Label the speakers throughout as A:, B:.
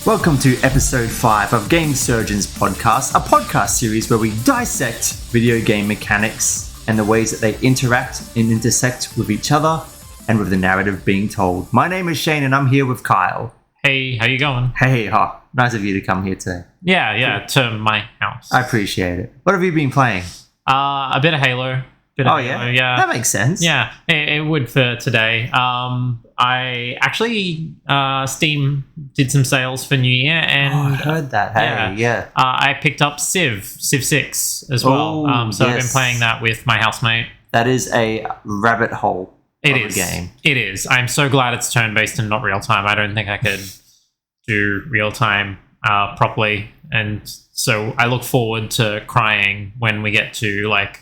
A: Welcome to episode 5 of Game Surgeons Podcast, a podcast series where we dissect video game mechanics and the ways that they interact and intersect with each other and with the narrative being told. My name is Shane and I'm here with Kyle.
B: Hey, how you going?
A: Hey, nice of you to come here today.
B: Yeah, to my house.
A: I appreciate it. What have you been playing?
B: A bit of Halo.
A: Yeah? That makes sense.
B: Yeah, it would for today. I actually, Steam did some sales for New Year, and
A: I heard that. Hey, yeah.
B: I picked up Civ 6 as well. So I've been playing that with my housemate.
A: That is a rabbit hole of a game.
B: It is. I'm so glad it's turn-based and not real-time. I don't think I could do real-time properly, and so I look forward to crying when we get to, like,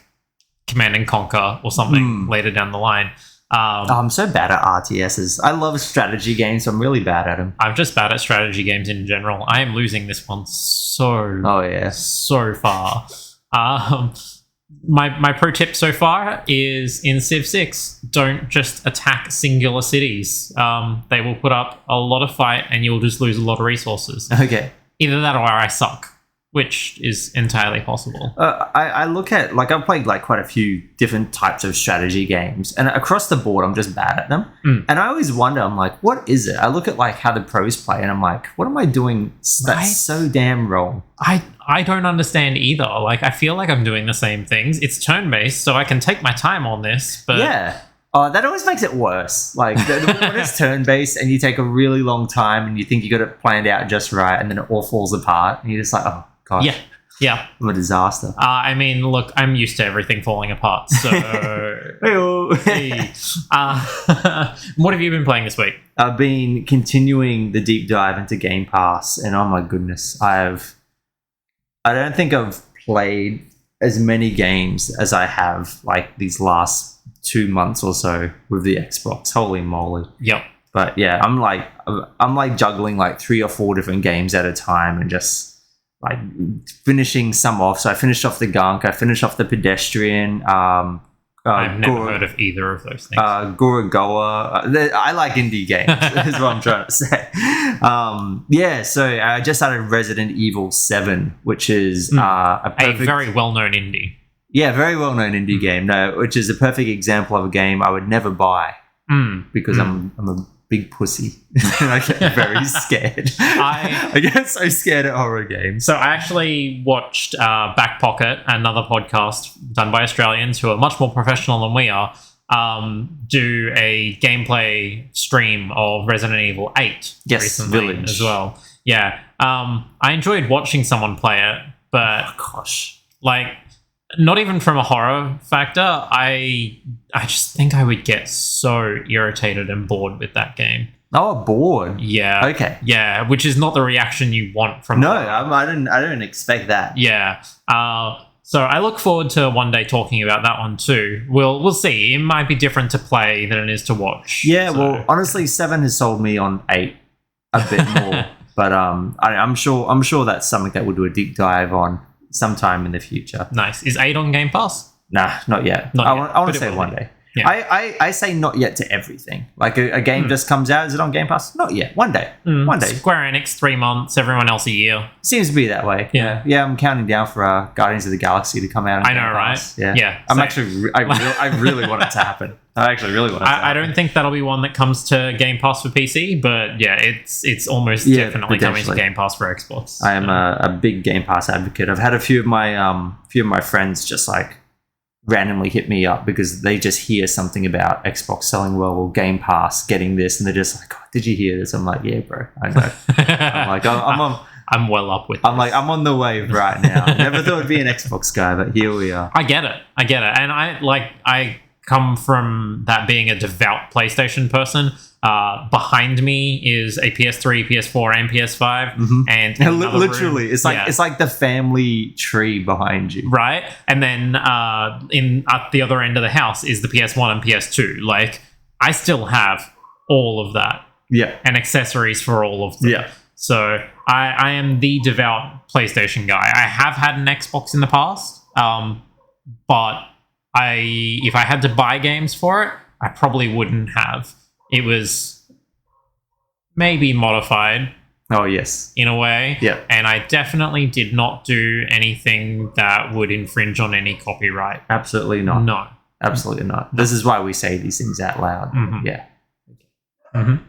B: Command and Conquer or something later down the line.
A: I'm so bad at RTSs. I love strategy games, so I'm really bad at them.
B: I'm just bad at strategy games in general. I am losing this one so far. My pro tip so far is in Civ 6, don't just attack singular cities. They will put up a lot of fight and you'll just lose a lot of resources.
A: Okay.
B: Either that or I suck, which is entirely possible.
A: I look at, like, I've played like quite a few different types of strategy games, and across the board I'm just bad at them. And I always wonder, I'm like, what is it? I look at like how the pros play and I'm like, what am I doing that's so damn wrong?
B: I don't understand either. Like, I feel like I'm doing the same things. It's turn-based, so I can take my time on this, but
A: yeah. That always makes it worse. Like, when it's turn-based and you take a really long time and you think you got it planned out just right, and then it all falls apart and you're just like, oh gosh.
B: Yeah.
A: I'm a disaster.
B: I mean, look, I'm used to everything falling apart, so... Hey. What have you been playing this week?
A: I've been continuing the deep dive into Game Pass, and oh my goodness, I don't think I've played as many games as I have, like, these last 2 months or so with the Xbox. Holy moly.
B: Yep.
A: But yeah, I'm like juggling like 3 or 4 different games at a time and just like finishing some off. So I finished off the Gunk, I finished off the Pedestrian.
B: I've never heard of either of those things.
A: Gorogoa. I like indie games, is what I'm trying to say. So I just started Resident Evil 7, which is a
B: very well-known indie.
A: Yeah, very well-known indie game, which is a perfect example of a game I would never buy because I'm a big pussy and I get very scared. I get so scared at horror games.
B: So I actually watched Back Pocket, another podcast done by Australians who are much more professional than we are, do a gameplay stream of Resident Evil 8 recently Village as well. Yeah, I enjoyed watching someone play it, but like, not even from a horror factor, I just think I would get so irritated and bored with that game.
A: Oh, bored?
B: Yeah.
A: Okay.
B: Yeah, which is not the reaction you want from
A: No, I didn't expect that.
B: Yeah. So I look forward to one day talking about that one too. We'll see. It might be different to play than it is to watch.
A: Yeah, well, honestly, 7 has sold me on 8 a bit more. But I'm sure that's something that we'll do a deep dive on sometime in the future.
B: Nice. Is 8 on Game Pass?
A: Nah, not yet. I want to say one day. Yeah. I say not yet to everything. Like a game just comes out, is it on Game Pass? Not yet. One day. One day.
B: Square Enix 3 months, everyone else a year.
A: Seems to be that way.
B: Yeah.
A: Yeah, I'm counting down for Guardians of the Galaxy to come out.
B: I know, right?
A: Yeah. I really want it to happen. I actually really want it to happen.
B: I don't think that'll be one that comes to Game Pass for PC, but yeah, it's almost definitely coming to Game Pass for Xbox.
A: I am a big Game Pass advocate. I've had a few of my friends just like randomly hit me up because they just hear something about Xbox selling well or Game Pass getting this, and they're just like, oh, did you hear this? I'm like, yeah, bro, I know. I'm like,
B: I'm well up with
A: I'm like, I'm on the wave right now. Never thought I'd be an Xbox guy, but here we are.
B: I get it. And I come from that being a devout PlayStation person. Behind me is a PS3, PS4, and PS5, and
A: literally, room, it's like the family tree behind you,
B: right? And then at the other end of the house is the PS1 and PS2. Like, I still have all of that, and accessories for all of them. Yeah. So I am the devout PlayStation guy. I have had an Xbox in the past, but if I had to buy games for it, I probably wouldn't have. It was maybe modified
A: Oh, yes.
B: in a way.
A: Yeah.
B: And I definitely did not do anything that would infringe on any copyright.
A: Absolutely not.
B: No.
A: Absolutely not. This is why we say these things out loud.
B: Mhm.
A: Yeah.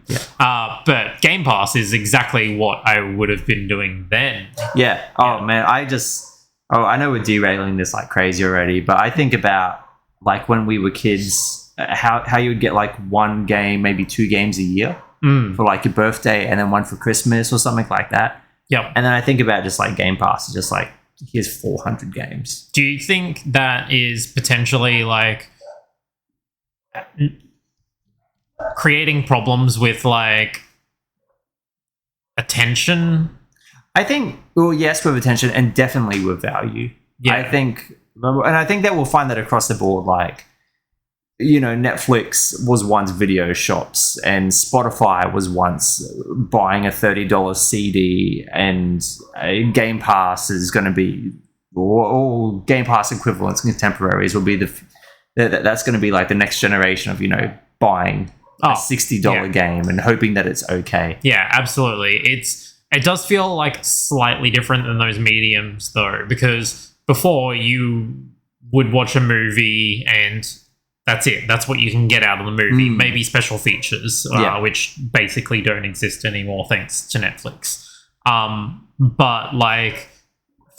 B: Yeah. But Game Pass is exactly what I would have been doing then.
A: Yeah. Oh, man. I know we're derailing this like crazy already, but I think about like when we were kids, how you would get like one game, maybe 2 games a year for like your birthday and then one for Christmas or something like that.
B: Yep.
A: And then I think about just like Game Pass, it's just like, here's 400 games.
B: Do you think that is potentially like creating problems with like attention?
A: I think, well, yes, with attention and definitely with value.
B: Yeah.
A: I think that we'll find that across the board. Like, you know, Netflix was once video shops, and Spotify was once buying a $30 CD, and Game Pass is going to be, or Game Pass equivalents, contemporaries will be that's going to be like the next generation of, you know, buying a $60 game and hoping that it's okay.
B: Yeah, absolutely. It does feel like slightly different than those mediums though, because before you would watch a movie and that's it. That's what you can get out of the movie. Maybe special features, which basically don't exist anymore thanks to Netflix. But like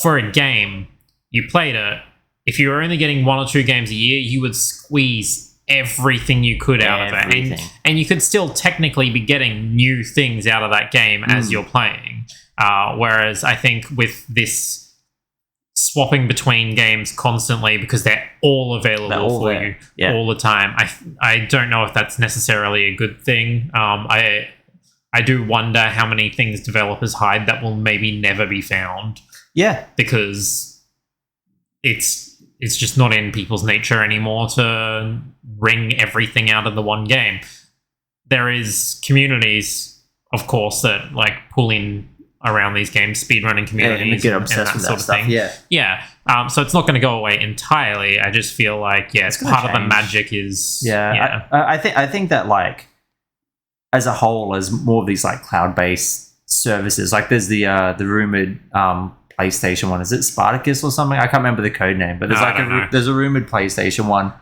B: for a game, you played it. If you were only getting 1 or 2 games a year, you would squeeze everything you could out of it. And you could still technically be getting new things out of that game as you're playing. Whereas I think with this swapping between games constantly because they're all available for you all the time, I don't know if that's necessarily a good thing. I do wonder how many things developers hide that will maybe never be found. Yeah. Because it's just not in people's nature anymore to wring everything out of the one game. There is communities, of course, that like pull in around these games, speedrunning communities,
A: and get obsessed with that stuff. Yeah.
B: So it's not going to go away entirely. I just feel like it's part of the magic is.
A: I think that like as a whole, as more of these like cloud-based services, like there's the rumored PlayStation one. Is it Spartacus or something? I can't remember the code name, but there's a rumored PlayStation one.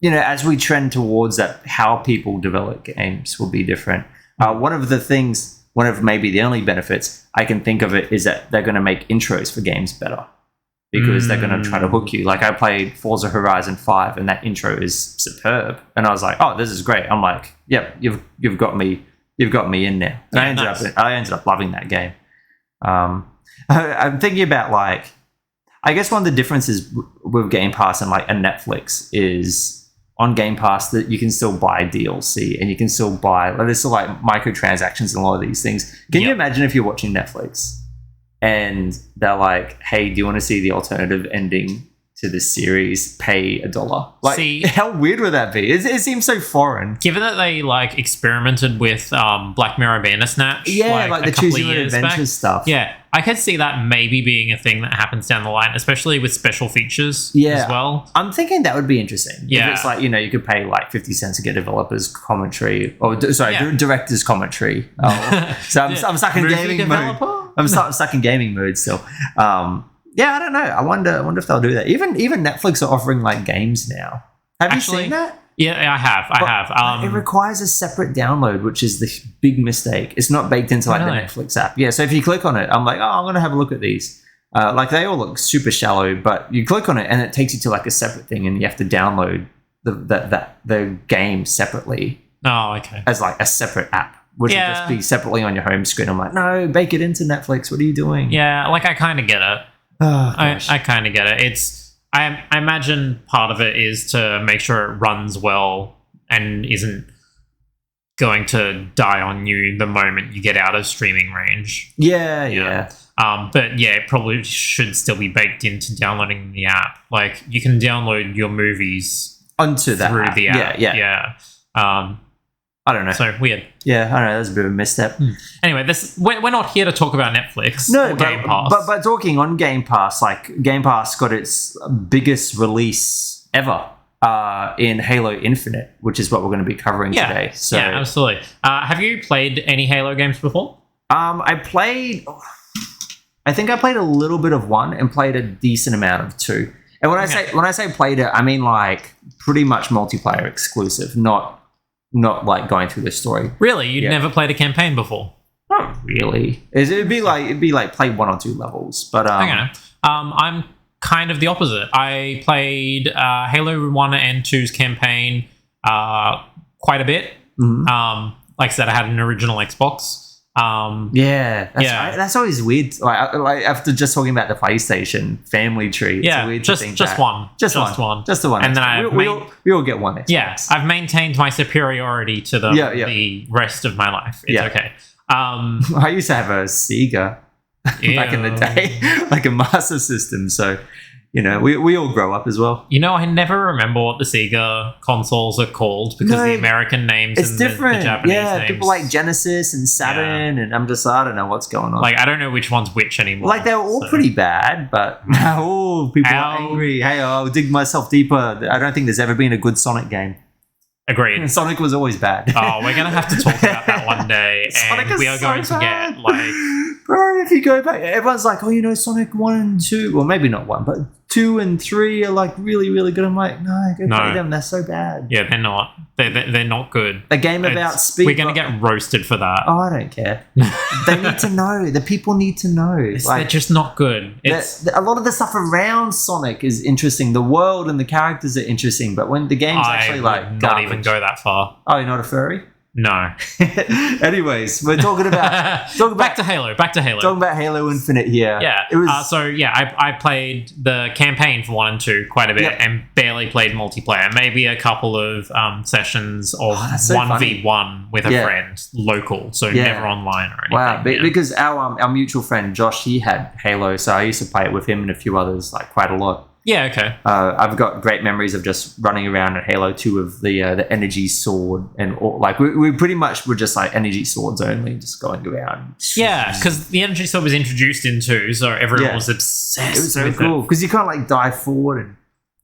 A: You know, as we trend towards that, how people develop games will be different. One of maybe the only benefits I can think of it is that they're going to make intros for games better because they're going to try to hook you. Like I played Forza Horizon 5 and that intro is superb, and I was like, oh, this is great. I'm like, yep, you've got me in there. And I ended up loving that game. I'm thinking about like, I guess one of the differences with Game Pass and like a Netflix is on Game Pass that you can still buy DLC and you can still buy, there's still like microtransactions and a lot of these things. Can you imagine if you're watching Netflix and they're like, hey, do you want to see the alternative ending to this series? Pay $1. Like, how weird would that be? It seems so foreign.
B: Given that they like experimented with Black Mirror Bandersnatch,
A: like the Choose Your Own Adventure stuff.
B: Yeah, I could see that maybe being a thing that happens down the line, especially with special features as well.
A: I'm thinking that would be interesting.
B: Yeah,
A: if it's like, you know, you could pay like 50 cents to get developers commentary, or director's commentary. So I'm stuck in gaming mode. I'm stuck in gaming mode still. Yeah, I don't know. I wonder if they'll do that. Even Netflix are offering like games now. Have you seen that?
B: Yeah, I have.
A: It requires a separate download, which is the big mistake. It's not baked into like the Netflix app. Yeah, so if you click on it, I'm like, I'm going to have a look at these. Like they all look super shallow, but you click on it and it takes you to like a separate thing, and you have to download the game separately.
B: Oh, okay.
A: As like a separate app. Which would just be separately on your home screen. I'm like, no, bake it into Netflix. What are you doing?
B: Yeah, like I kind of get it.
A: Oh,
B: I kind of get it. I imagine part of it is to make sure it runs well and isn't going to die on you the moment you get out of streaming range.
A: Yeah.
B: But yeah, it probably should still be baked into downloading the app. Like you can download your movies
A: onto that
B: through
A: app.
B: the app. Yeah.
A: I don't know.
B: So weird.
A: Yeah, I don't know. That's a bit of a misstep.
B: Anyway, we're not here to talk about Netflix or Game Pass.
A: But talking on Game Pass, like Game Pass got its biggest release ever in Halo Infinite, which is what we're going to be covering today. So
B: yeah, absolutely. Have you played any Halo games before?
A: I think I played a little bit of 1 and played a decent amount of 2. And when I say played it, I mean like pretty much multiplayer exclusive, not like going through the story.
B: Really, you'd never played a campaign before?
A: Not really. It'd be like play 1 or 2 levels, but
B: okay. I'm kind of the opposite. I played Halo 1 and 2's campaign quite a bit.
A: Mhm.
B: Like I said, I had an original Xbox.
A: That's always weird. Like after just talking about the PlayStation family tree, it's weird to think
B: just
A: that.
B: one,
A: just one, just the one,
B: and then
A: we all get one Xbox.
B: Yeah, I've maintained my superiority to the rest of my life. It's okay.
A: I used to have a Sega back in the day, like a Master System. So, we all grow up as well.
B: I never remember what the Sega consoles are called because the American names and
A: different.
B: The Japanese names.
A: People like Genesis and Saturn, and I don't know what's going on.
B: Like, I don't know which one's which anymore.
A: Like, they were all pretty bad, but people are angry. Hey, I'll dig myself deeper. I don't think there's ever been a good Sonic game.
B: Agreed.
A: Sonic was always bad.
B: Oh, we're going to have to talk about that one day. And we are going to get, like...
A: Bro, if you go back, everyone's like, Sonic 1 and 2. Well, maybe not 1, but 2 and 3 are, like, really, really good. I'm like, no, play them. They're so bad.
B: Yeah, they're not. They're not good.
A: A game about speed.
B: We're going to get roasted for that.
A: Oh, I don't care. They need to know. The people need to know.
B: They're just not good.
A: A lot of the stuff around Sonic is interesting. The world and the characters are interesting, but when the game's actually like
B: not even go that far.
A: Oh, you're not a furry?
B: No.
A: Anyways, we're talking about
B: back to Halo.
A: Talking about Halo Infinite here.
B: Yeah.
A: It was
B: I played the campaign for 1 and 2 quite a bit and barely played multiplayer. Maybe a couple of sessions of 1v1 with a friend, local, so never online or anything.
A: Wow, because our mutual friend Josh, he had Halo, so I used to play it with him and a few others like quite a lot.
B: Yeah, okay.
A: I've got great memories of just running around at Halo 2 of the energy sword and like we pretty much were just like energy swords only, just going around.
B: Yeah, because the energy sword was introduced in 2, so everyone was obsessed.
A: It was so cool because you can't like dive forward and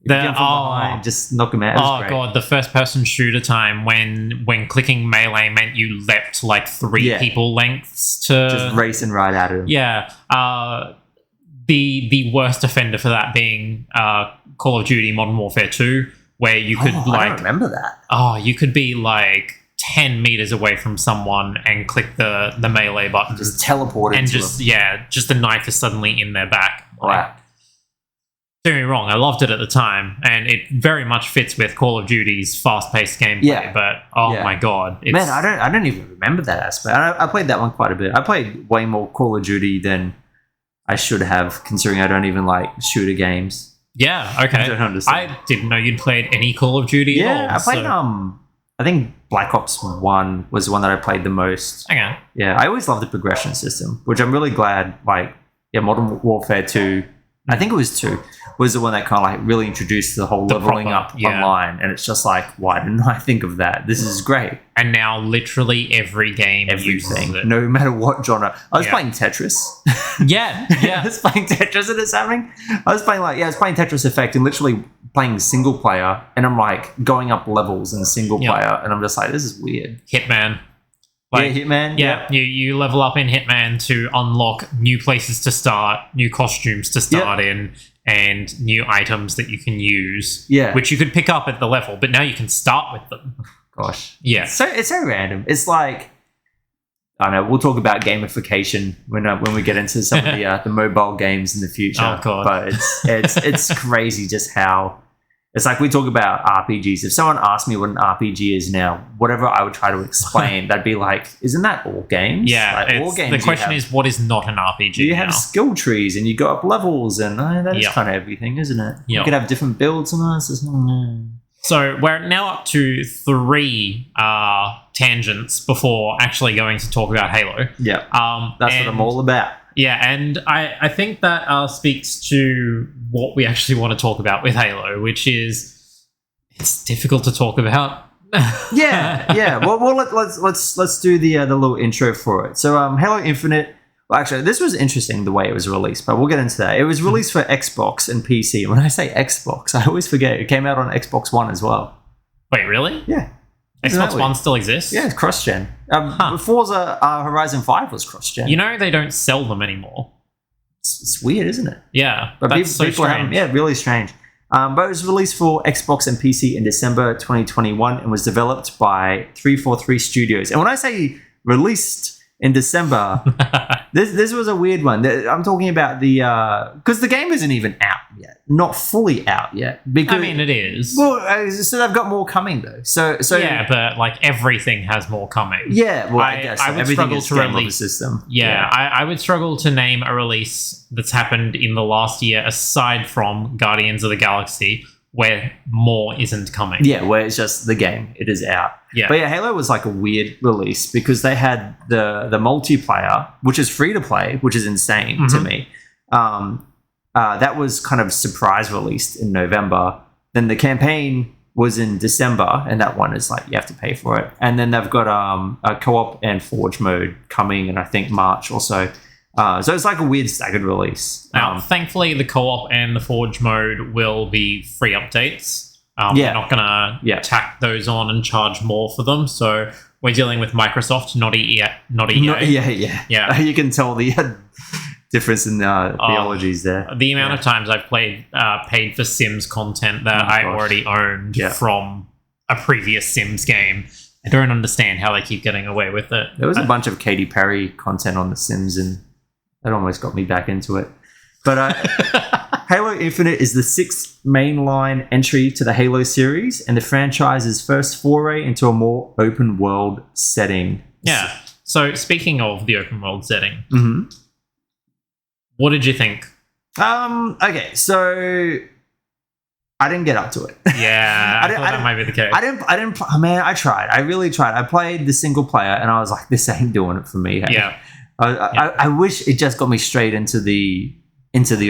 A: jump from behind, just knock them out.
B: Oh god, the first-person shooter time when clicking melee meant you leapt like 3 people lengths to
A: just racing right at him.
B: Yeah. The worst offender for that being Call of Duty Modern Warfare 2, where you could
A: I don't remember that.
B: Oh, you could be like 10 meters away from someone and click the melee button,
A: just teleport
B: and
A: into
B: just the knife is suddenly in their back.
A: Wow.
B: Don't get me wrong, I loved it at the time, and it very much fits with Call of Duty's fast-paced gameplay. But my god,
A: man, I don't even remember that aspect. I played that one quite a bit. I played way more Call of Duty than I should have, considering I don't even like shooter games.
B: Yeah, okay.
A: I don't understand.
B: I didn't know you'd played any Call of Duty at all.
A: I played I think Black Ops 1 was the one that I played the most.
B: Okay.
A: Yeah, I always loved the progression system, which I'm really glad, Modern Warfare 2, I think it was 2, was the one that kind of like really introduced the whole leveling up online. And it's just like, why didn't I think of that? This is great.
B: And now literally every game uses it.
A: No matter what genre. I was playing Tetris.
B: Yeah.
A: I was playing Tetris and it's happening. I was playing Tetris Effect and literally playing single player, and I'm like going up levels in single player, and I'm just like, this is weird.
B: Hitman.
A: Hitman.
B: Yeah, you level up in Hitman to unlock new places to start, new costumes to start in, and new items that you can use. Yeah, which you could pick up at the level, but now you can start with them.
A: Gosh,
B: yeah.
A: It's so random. It's like, I don't know. We'll talk about gamification when we get into some of the mobile games in the future.
B: Oh god,
A: but it's crazy just how. It's like we talk about RPGs. If someone asked me what an RPG is now, whatever I would try to explain, they'd be like, isn't that all games?
B: Yeah,
A: all games.
B: The question is, what is not an RPG?
A: You have skill trees and you go up levels, and that is kind of everything, isn't it? You could have different builds and that.
B: So we're now up to 3 tangents before actually going to talk about Halo.
A: Yeah, that's what I'm all about.
B: Yeah, and I think that speaks to what we actually want to talk about with Halo, which is it's difficult to talk about.
A: yeah. Well, let's do the little intro for it. So, Halo Infinite. Well, actually, this was interesting the way it was released, but we'll get into that. It was released for Xbox and PC. And when I say Xbox, I always forget it came out on Xbox One as well.
B: Wait, really?
A: Yeah. Isn't that
B: Xbox
A: weird?
B: One still exists?
A: Yeah, it's cross-gen. Forza Horizon 5 was cross-gen.
B: You know they don't sell them anymore.
A: It's weird, isn't it?
B: Yeah,
A: But
B: that's
A: people
B: so
A: have them.
B: strange.
A: Yeah, really strange. But it was released for Xbox and PC in December 2021 and was developed by 343 Studios. And when I say released in December, this was a weird one. I'm talking about the because the game isn't even out yet, not fully out yet. Because
B: I mean, it is.
A: well, so they've got more coming though. So
B: Yeah, but like everything has more coming.
A: yeah. Well, I guess
B: I would
A: everything
B: struggle
A: is
B: to
A: game over
B: release-
A: system.
B: Yeah, I would struggle to name a release that's happened in the last year aside from Guardians of the Galaxy where more isn't coming.
A: Yeah, where it's just the game, it is out.
B: Yeah.
A: But yeah, Halo was like a weird release because they had the multiplayer, which is free to play, which is insane to me. That was kind of surprise released in November. Then the campaign was in December, and that one is like you have to pay for it. And then they've got a co-op and Forge mode coming in I think March or so. So it's like a weird staggered release.
B: Now, thankfully, the co-op and the Forge mode will be free updates.
A: Yeah.
B: They're not going to
A: Yeah.
B: tack those on and charge more for them. So we're dealing with Microsoft, not EA. Yeah.
A: You can tell the difference in theologies there.
B: The amount of times I've paid for Sims content that I
A: gosh.
B: already owned
A: Yeah.
B: from a previous Sims game. I don't understand how they keep getting away with it.
A: There was a bunch of Katy Perry content on The Sims, and that almost got me back into it. But Halo Infinite is the sixth mainline entry to the Halo series and the franchise's first foray into a more open world setting.
B: Yeah. So speaking of the open world setting,
A: Mm-hmm.
B: what did you think?
A: Okay, so I didn't get up to it.
B: Yeah, I thought that might be the case.
A: I tried. I really tried. I played the single player and I was like, this ain't doing it for me. Hey?
B: Yeah.
A: I wish it just got me straight into the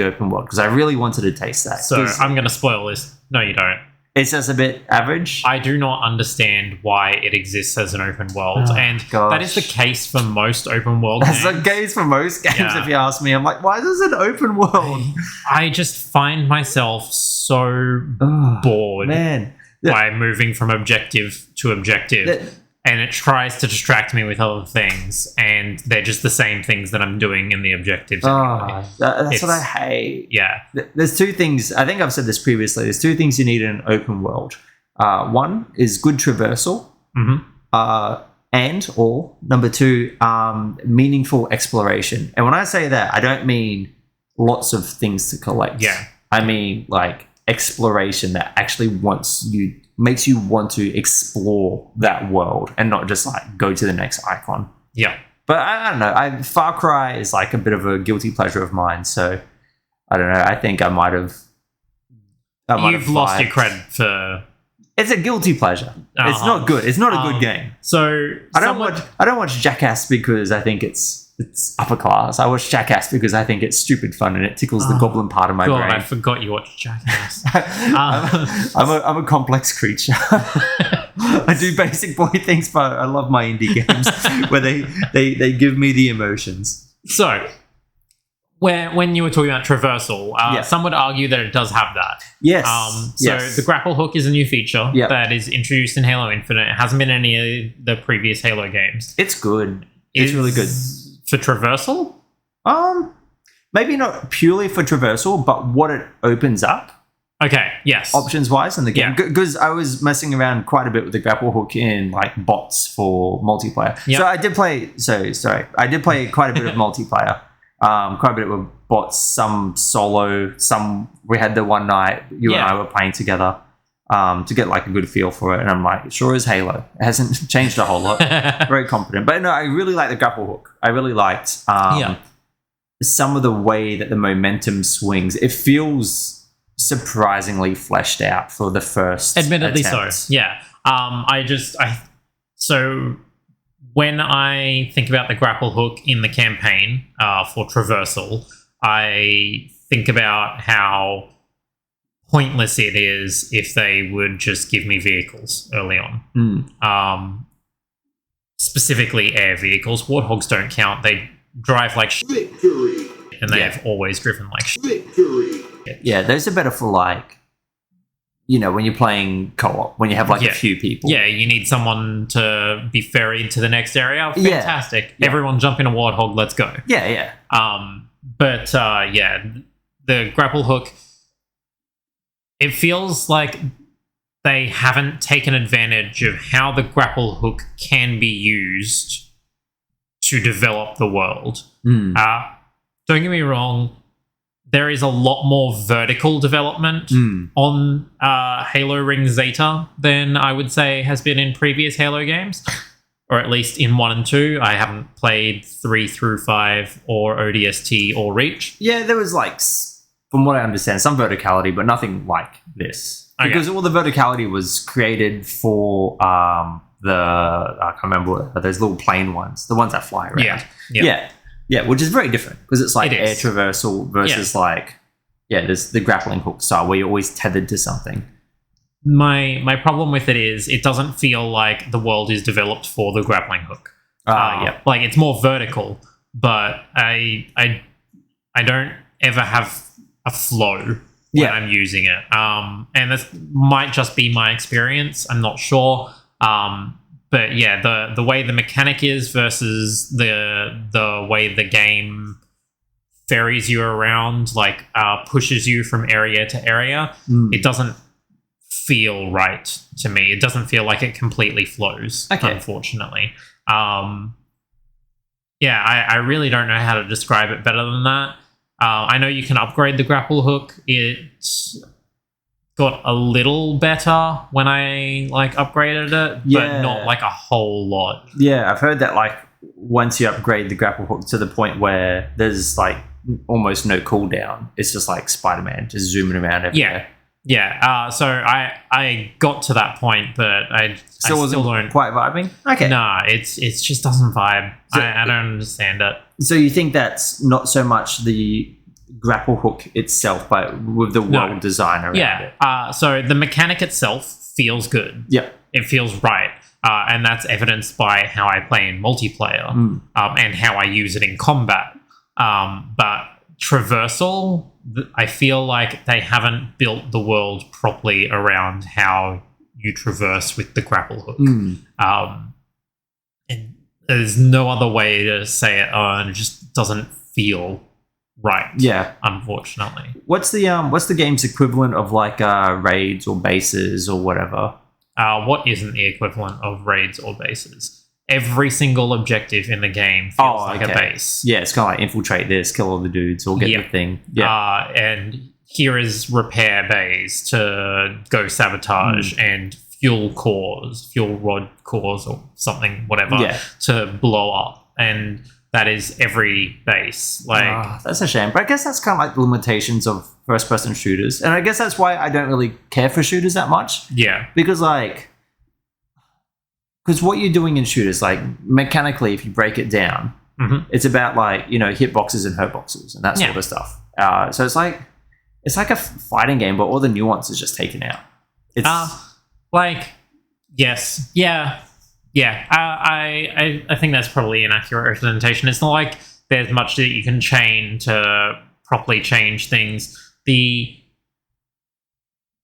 A: open world because I really wanted to taste that.
B: So
A: 'Cause
B: I'm going to spoil this. No, you don't.
A: it's just a bit average.
B: I do not understand why it exists as an open world.
A: Oh,
B: and
A: gosh.
B: that is the case for most open world
A: That's
B: games.
A: the case for most games,
B: Yeah.
A: if you ask me. I'm like, why is this an open world?
B: I just find myself so
A: Oh,
B: bored
A: man.
B: by moving from objective to objective.
A: That-
B: And it tries to distract me with other things, and they're just the same things that I'm doing in the objectives. Anyway.
A: That's what I
B: It's-
A: hate.
B: Yeah.
A: There's two things. I think I've said this previously. There's two things you need in an open world. One is good traversal, and or number two, meaningful exploration. And when I say that, I don't mean lots of things to collect.
B: Yeah.
A: I mean like exploration that actually makes you want to explore that world and not just like go to the next icon.
B: Yeah.
A: But I don't know. Far Cry is like a bit of a guilty pleasure of mine. So I don't know. I think I might have.
B: You've lost your cred for.
A: It's a guilty pleasure. It's not good. It's not a good game.
B: So
A: I don't watch Jackass because I think it's upper class. I watch Jackass because I think it's stupid fun and it tickles the goblin part of my
B: God,
A: brain.
B: I forgot you watched Jackass.
A: I'm a complex creature. I do basic boy things, but I love my indie games where they give me the emotions.
B: So, when you were talking about traversal, some would argue that it does have that.
A: Yes.
B: The grapple hook is a new feature
A: Yep.
B: that is introduced in Halo Infinite. It hasn't been in any of the previous Halo games.
A: It's good. It's really good.
B: For traversal?
A: Maybe not purely for traversal, but what it opens up
B: Okay, yes.
A: options wise in the game.
B: Yeah.
A: Because I was messing around quite a bit with the grapple hook in like bots for multiplayer.
B: Yep.
A: So I did play. I did play quite a bit of multiplayer. Quite a bit with bots. Some solo. Some we had the one night you and I were playing together. To get like a good feel for it, and I'm like, it sure is Halo. It hasn't changed a whole lot. Very competent, but no, I really like the grapple hook. I really liked some of the way that the momentum swings. It feels surprisingly fleshed out for the first.
B: Admittedly
A: attempt.
B: so. Yeah. So when I think about the grapple hook in the campaign for traversal, I think about how pointless it is if they would just give me vehicles early on. Specifically air vehicles. Warthogs don't count. They drive like shit, and they have always driven like shit.
A: Yeah, those are better for like when you're playing co-op, when you have like a few people.
B: Yeah, you need someone to be ferried to the next area. Fantastic.
A: Yeah.
B: Everyone jump in a warthog, let's go.
A: Yeah.
B: But the grapple hook, it feels like they haven't taken advantage of how the grapple hook can be used to develop the world. Don't get me wrong, there is a lot more vertical development on Halo Ring Zeta than I would say has been in previous Halo games, or at least in 1 and 2. I haven't played 3 through 5 or ODST or Reach.
A: Yeah, there was like, from what I understand, some verticality, but nothing like this.
B: Okay.
A: Because all the verticality was created for I can't remember those little plane ones, the ones that fly around. Yeah, which is very different because it's like air traversal versus there's the grappling hook style where you're always tethered to something.
B: My problem with it is it doesn't feel like the world is developed for the grappling hook. Like it's more vertical, but I don't ever have a flow when I'm using it. And this might just be my experience. I'm not sure. But yeah, the way the mechanic is versus the way the game ferries you around, like pushes you from area to area, it doesn't feel right to me. It doesn't feel like it completely flows, unfortunately. I really don't know how to describe it better than that. I know you can upgrade the grapple hook. It's got a little better when I upgraded it, but not like a whole lot. Yeah,
A: I've heard that once you upgrade the grapple hook to the point where there's almost no cooldown, it's just like Spider-Man just zooming around everywhere.
B: So I got to that point, but I still don't
A: quite vibing. Okay,
B: nah, it just doesn't vibe. So, I don't understand it.
A: So you think that's not so much the grapple hook itself, but with the world design around it?
B: So the mechanic itself feels good.
A: Yeah,
B: it feels right, and that's evidenced by how I play in multiplayer and how I use it in combat. But traversal, I feel like they haven't built the world properly around how you traverse with the grapple hook. And there's no other way to say it, and it just doesn't feel right. Yeah, unfortunately.
A: What's the game's equivalent of raids or bases or whatever?
B: What isn't the equivalent of raids or bases? Every single objective in the game feels like a base.
A: Yeah, it's kind of like infiltrate this, kill all the dudes, or get the thing. Yeah.
B: And here is repair bays to go sabotage and fuel rod cores or something, whatever, to blow up. And that is every base.
A: That's a shame. But I guess that's kind of like the limitations of first-person shooters. And I guess that's why I don't really care for shooters that much.
B: Yeah.
A: Because what you're doing in shooters, mechanically, if you break it down, it's about hitboxes and hurtboxes and that sort of stuff. So it's like a fighting game, but all the nuance is just taken out. It's
B: yes, yeah. I think that's probably an accurate representation. It's not like there's much that you can chain to properly change things.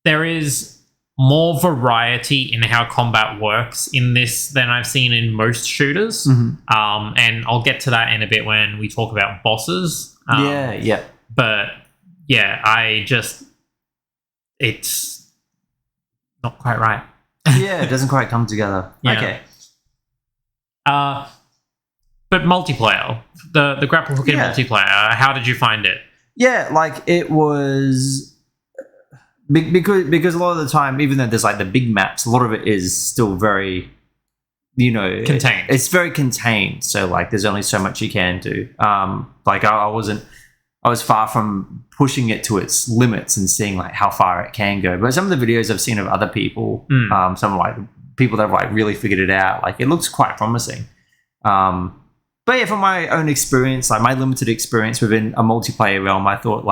B: There is more variety in how combat works in this than I've seen in most shooters. And I'll get to that in a bit when we talk about bosses. But it's not quite right.
A: It doesn't quite come together.
B: Yeah.
A: Okay.
B: But multiplayer, the grapple hook in multiplayer, how did you find it?
A: Yeah, it was... Because a lot of the time, even though there's the big maps, a lot of it is still very,
B: contained.
A: It's very contained. So there's only so much you can do. I was far from pushing it to its limits and seeing how far it can go. But some of the videos I've seen of other people, some people that have really figured it out, it looks quite promising. But yeah, from my own experience, my limited experience within a multiplayer realm, I thought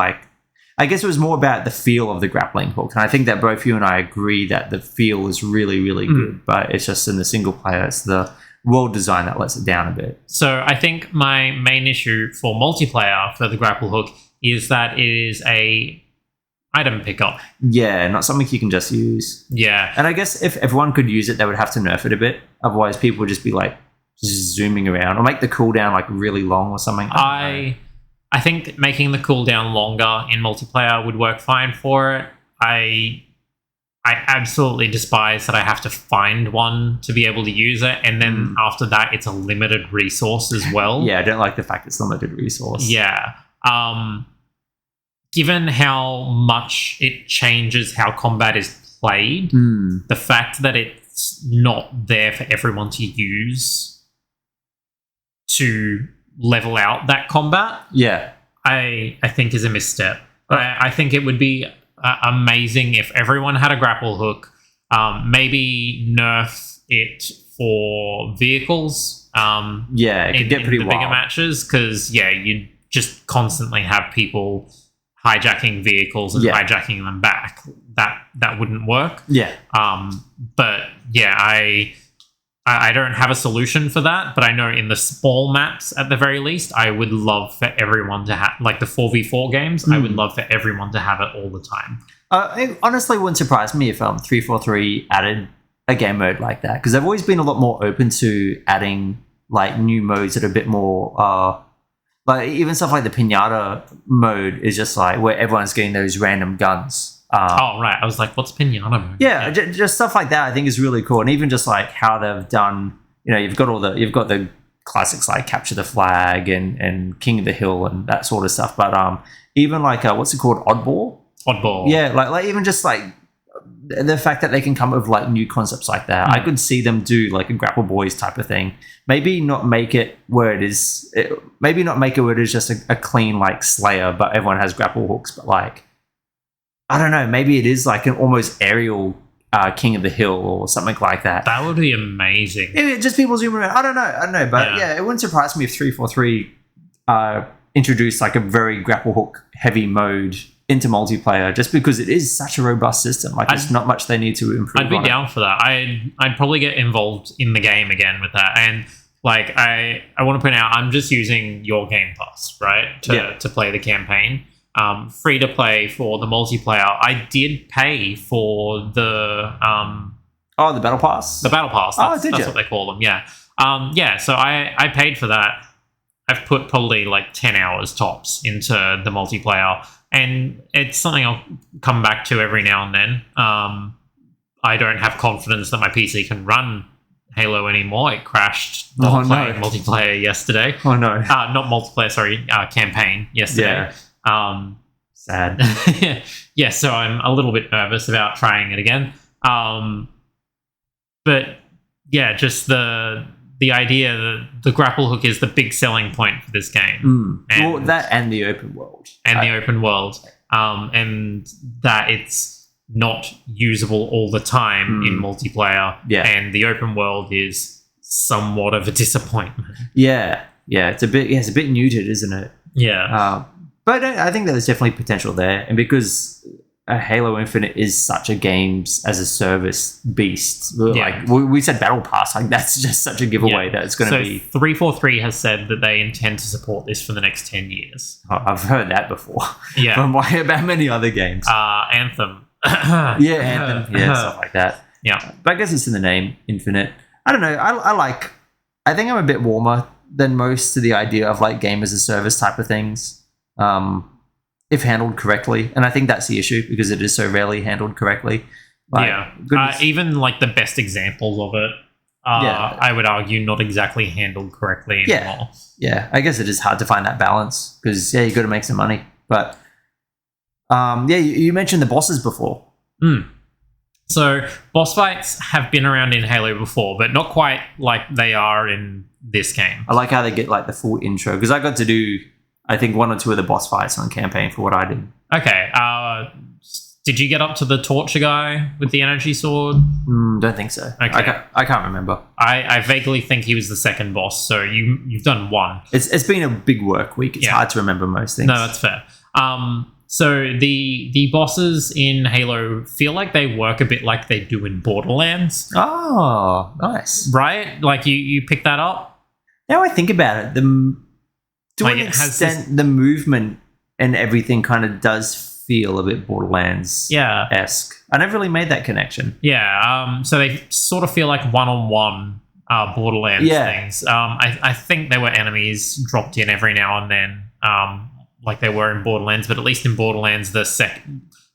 A: I guess it was more about the feel of the grappling hook. And I think that both you and I agree that the feel is really, really good. But it's just in the single player, it's the world design that lets it down a bit.
B: So I think my main issue for multiplayer for the grapple hook is that it is a item pickup.
A: Yeah, not something you can just use.
B: Yeah.
A: And I guess if everyone could use it, they would have to nerf it a bit. Otherwise, people would just be like just zooming around or make the cooldown like really long or something.
B: I think making the cooldown longer in multiplayer would work fine for it. I absolutely despise that I have to find one to be able to use it, and then after that, it's a limited resource as well.
A: Yeah, I don't like the fact it's limited resource.
B: Yeah. Given how much it changes how combat is played, the fact that it's not there for everyone to use to level out that combat, I think is a misstep. I think it would be amazing if everyone had a grapple hook. Wild. Nerf it for vehicles.
A: It could get pretty
B: in the bigger matches, because you just constantly have people hijacking vehicles and hijacking them back. That wouldn't work. But I don't have a solution for that, but I know in the small maps, at the very least, I would love for everyone to have, like the 4v4 games, I would love for everyone to have it all the time.
A: It honestly wouldn't surprise me if 343 added a game mode like that, because they've always been a lot more open to adding like new modes that are a bit more like even stuff like the pinata mode is just like where everyone's getting those random guns.
B: Right. I was like, what's pinata mode?
A: Yeah, just stuff like that I think is really cool. And even just like how they've done, you've got the classics like Capture the Flag and King of the Hill and that sort of stuff. But even like what's it called? Oddball? Yeah, like even just like the fact that they can come up with like new concepts like that. I could see them do like a Grapple Boys type of thing. Maybe not make it where it is just a clean like Slayer, but everyone has grapple hooks, but like I don't know, maybe it is like an almost aerial King of the Hill or something like that.
B: That would be amazing.
A: Just people zooming around. I don't know. But it wouldn't surprise me if 343 introduced like a very grapple hook heavy mode into multiplayer, just because it is such a robust system. Like there's not much they need to improve.
B: I'd be down for that. I'd probably get involved in the game again with that. And like I want to point out, I'm just using your Game Pass, right, to play the campaign. Free to play for the multiplayer. I did pay for the
A: the battle pass.
B: The battle pass. That's
A: did you?
B: what they call them. Yeah. So I paid for that. I've put probably like 10 hours tops into the multiplayer, and it's something I'll come back to every now and then. I don't have confidence that my PC can run Halo anymore. It crashed multiplayer yesterday.
A: Oh no.
B: Not multiplayer, sorry, campaign yesterday.
A: Yeah. Sad.
B: Yeah, so I'm a little bit nervous about trying it again. But yeah, just the idea that the grapple hook is the big selling point for this game.
A: Well, that and the open world.
B: And that it's not usable all the time in multiplayer.
A: Yeah.
B: And the open world is somewhat of a disappointment.
A: Yeah. It's a bit muted, isn't it?
B: Yeah.
A: But I think that there's definitely potential there. And because Halo Infinite is such a games as a service beast, like we said Battle Pass, like that's just such a giveaway that it's going to be. 343
B: has said that they intend to support this for the next 10 years.
A: I've heard that before.
B: Yeah.
A: From about many other games.
B: Anthem.
A: Anthem. Yeah, stuff like that.
B: Yeah.
A: But I guess it's in the name, Infinite. I don't know. I think I'm a bit warmer than most to the idea of like game as a service type of things. If handled correctly, and I think that's the issue because it is so rarely handled correctly.
B: Even like the best examples of it, I would argue not exactly handled correctly anymore.
A: Yeah, I guess it is hard to find that balance because you got to make some money. But you mentioned the bosses before.
B: So boss fights have been around in Halo before, but not quite like they are in this game.
A: I like how they get like the full intro because I got to do, I think, one or two of the boss fights on campaign for what I did.
B: Okay. Did you get up to the torture guy with the energy sword?
A: Don't think so.
B: Okay.
A: I can't remember.
B: I vaguely think he was the second boss, so you've done one.
A: It's been a big work week. It's hard to remember most things.
B: No, that's fair. So the bosses in Halo feel like they work a bit like they do in Borderlands.
A: Oh, nice.
B: Right? Like you pick that up?
A: Now I think about it, to an extent, the movement and everything kind of does feel a bit Borderlands-esque. I never really made that connection.
B: Yeah, so they sort of feel like one-on-one Borderlands things. I think there were enemies dropped in every now and then, like they were in Borderlands, but at least in Borderlands, the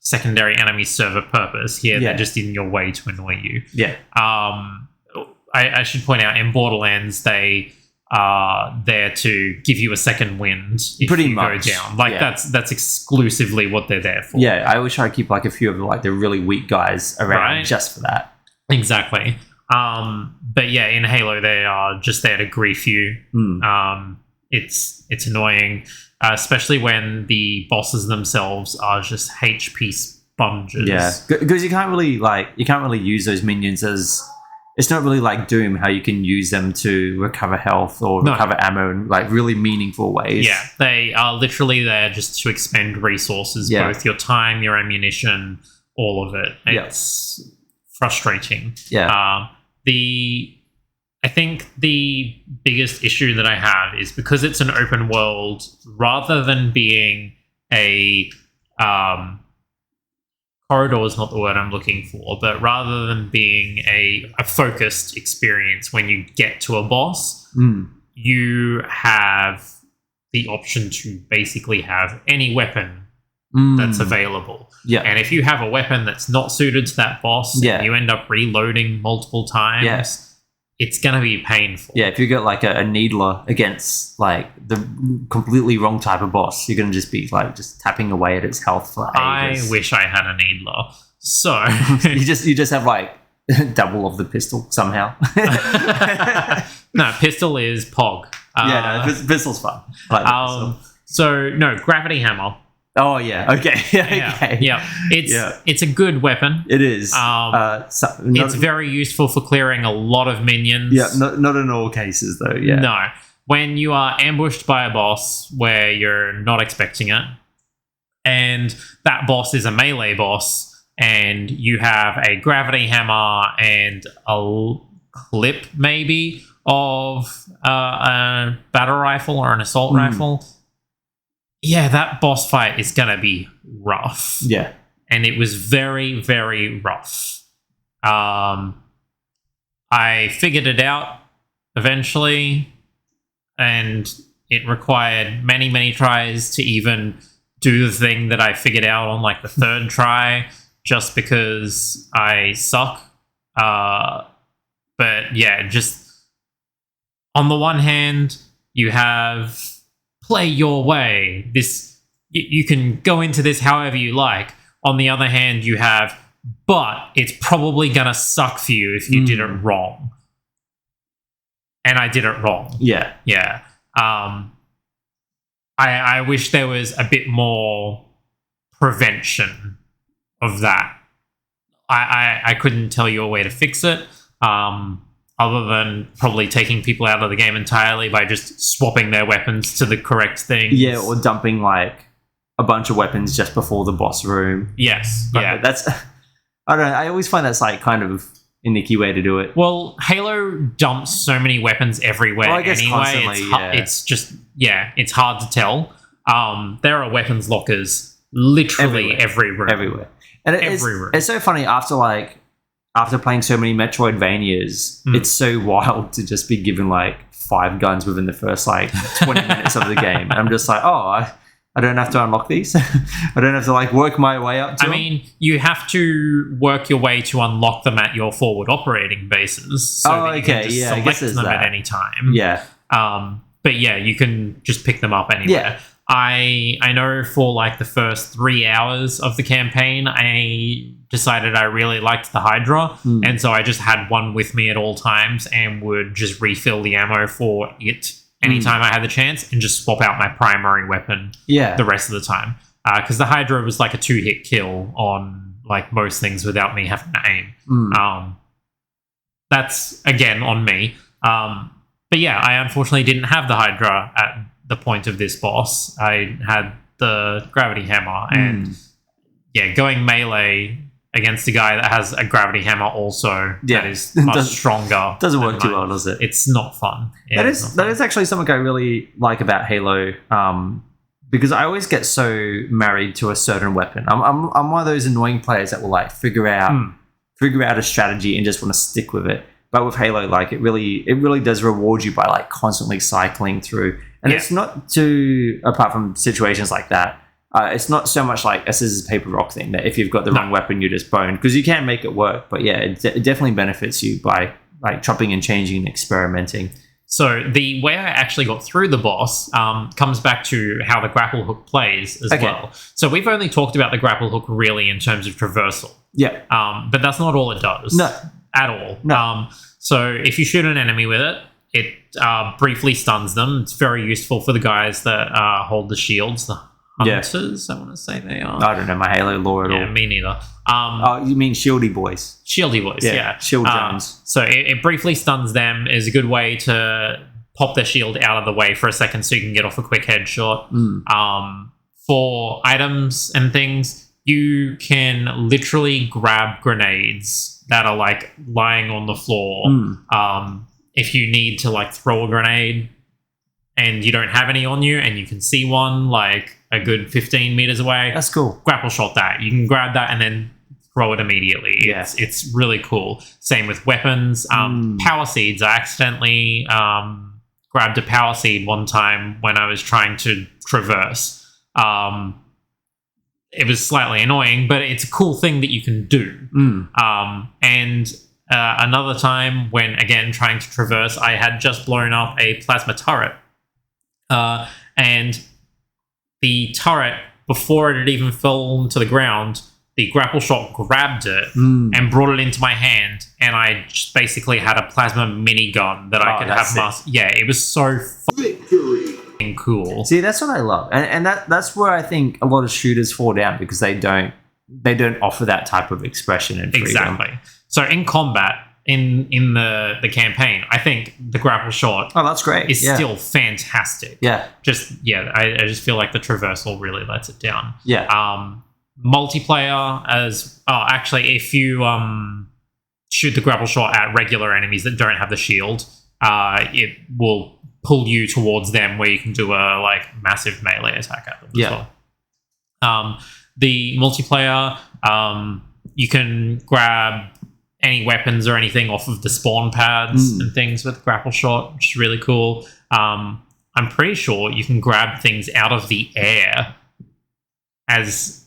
B: secondary enemies serve a purpose. Here, they're just in your way to annoy you.
A: Yeah.
B: I should point out, in Borderlands, they are there to give you a second wind if you go down. Like, that's exclusively what they're there for.
A: Yeah, I always try to keep like a few of like the really weak guys around just for that.
B: Exactly. But yeah, in Halo, they are just there to grief you. It's annoying, especially when the bosses themselves are just HP sponges.
A: Yeah, because you can't really use those minions as, it's not really like Doom, how you can use them to recover health or recover ammo in like really meaningful ways.
B: Yeah, they are literally there just to expend resources, both your time, your ammunition, all of it. It's frustrating.
A: Yeah.
B: I think the biggest issue that I have is because it's an open world, rather than being a corridor is not the word I'm looking for, but rather than being a focused experience when you get to a boss, you have the option to basically have any weapon that's available.
A: Yeah.
B: And if you have a weapon that's not suited to that boss, and you end up reloading multiple times, it's going to be painful. Yeah,
A: if you get like a needler against like the completely wrong type of boss, you're going to just be like just tapping away at its health for ages.
B: I wish I had a needler. So
A: you just have like double of the pistol somehow.
B: No, pistol is POG.
A: Pistol's fun. I like pistol.
B: So no, gravity hammer.
A: Oh yeah. Okay.
B: It's a good weapon.
A: It is.
B: It's very useful for clearing a lot of minions.
A: Yeah. Not in all cases though. Yeah.
B: No. When you are ambushed by a boss where you're not expecting it, and that boss is a melee boss, and you have a gravity hammer and a clip maybe of a battle rifle or an assault rifle. Yeah, that boss fight is going to be rough.
A: Yeah.
B: And it was very, very rough. I figured it out eventually, and it required many, many tries to even do the thing that I figured out on like the third try, just because I suck. But yeah, just on the one hand, you have play your way. You can go into this however you like. On the other hand, you have, but it's probably gonna suck for you if you did it wrong. And I did it wrong.
A: Yeah.
B: I wish there was a bit more prevention of that. I couldn't tell you a way to fix it. Other than probably taking people out of the game entirely by just swapping their weapons to the correct things.
A: Yeah, or dumping like a bunch of weapons just before the boss room.
B: Yes,
A: but that's, I don't know, I always find that's like kind of a nicky way to do it.
B: Well, Halo dumps so many weapons everywhere anyway. It's just, it's hard to tell. There are weapons lockers literally every room.
A: Everywhere. And it's so funny after playing so many Metroidvanias, it's so wild to just be given like 5 guns within the first like 20 minutes of the game. And I'm just like, I don't have to unlock these. I don't have to like work my way up to them.
B: Mean, you have to work your way to unlock them at your forward operating bases. So that you can just select them at any time.
A: Yeah.
B: But yeah, you can just pick them up anywhere.
A: Yeah.
B: I know for like the first 3 hours of the campaign, I decided I really liked the Hydra, and so I just had one with me at all times and would just refill the ammo for it anytime I had the chance and just swap out my primary weapon the rest of the time. Because the Hydra was like a 2-hit kill on like most things without me having to aim. That's again on me. But yeah, I unfortunately didn't have the Hydra at the point of this boss. I had the gravity hammer, and going melee against a guy that has a gravity hammer also that is much stronger.
A: Doesn't work too well, does it?
B: It's not fun.
A: That is actually something I really like about Halo. because I always get so married to a certain weapon. I'm one of those annoying players that will like figure out a strategy and just want to stick with it. But with Halo, like it really does reward you by like constantly cycling through. And it's not too, apart from situations like that, it's not so much like a scissors paper rock thing that if you've got the wrong weapon, you're just boned, because you can make it work. But yeah, it definitely benefits you by like chopping and changing and experimenting.
B: So the way I actually got through the boss comes back to how the grapple hook plays as well. So we've only talked about the grapple hook really in terms of traversal.
A: Yeah.
B: But that's not all it does.
A: No.
B: At all.
A: No.
B: So if you shoot an enemy with it, it briefly stuns them. It's very useful for the guys that hold the shields, the hunters, I want to say they are.
A: I don't know my Halo lore at all.
B: Yeah, me neither.
A: You mean shieldy boys?
B: Shieldy boys, yeah.
A: Shield Jones.
B: So it briefly stuns them, is a good way to pop their shield out of the way for a second so you can get off a quick headshot. For items and things, you can literally grab grenades that are like lying on the floor. If you need to like throw a grenade and you don't have any on you and you can see one like a good 15 meters away,
A: That's cool.
B: grapple shot that. You can grab that and then throw it immediately.
A: Yeah.
B: It's really cool. Same with weapons. Power seeds. I accidentally grabbed a power seed one time when I was trying to traverse. It was slightly annoying, but it's a cool thing that you can do. And another time when, again, trying to traverse, I had just blown up a plasma turret. And the turret, before it had even fallen to the ground, the grapple shot grabbed it and brought it into my hand, and I just basically had a plasma minigun that I could have. Yeah, it was so fucking cool.
A: See, that's what I love, and that's where I think a lot of shooters fall down, because they don't offer that type of expression and freedom.
B: Exactly. So in combat, in the campaign, I think the grapple shot
A: that's great.
B: is still fantastic.
A: Yeah.
B: I just feel like the traversal really lets it down.
A: Yeah.
B: Multiplayer actually, if you shoot the grapple shot at regular enemies that don't have the shield, it will pull you towards them where you can do a like massive melee attack at them as well. The multiplayer, you can grab any weapons or anything off of the spawn pads and things with grapple shot, which is really cool. I'm pretty sure you can grab things out of the air as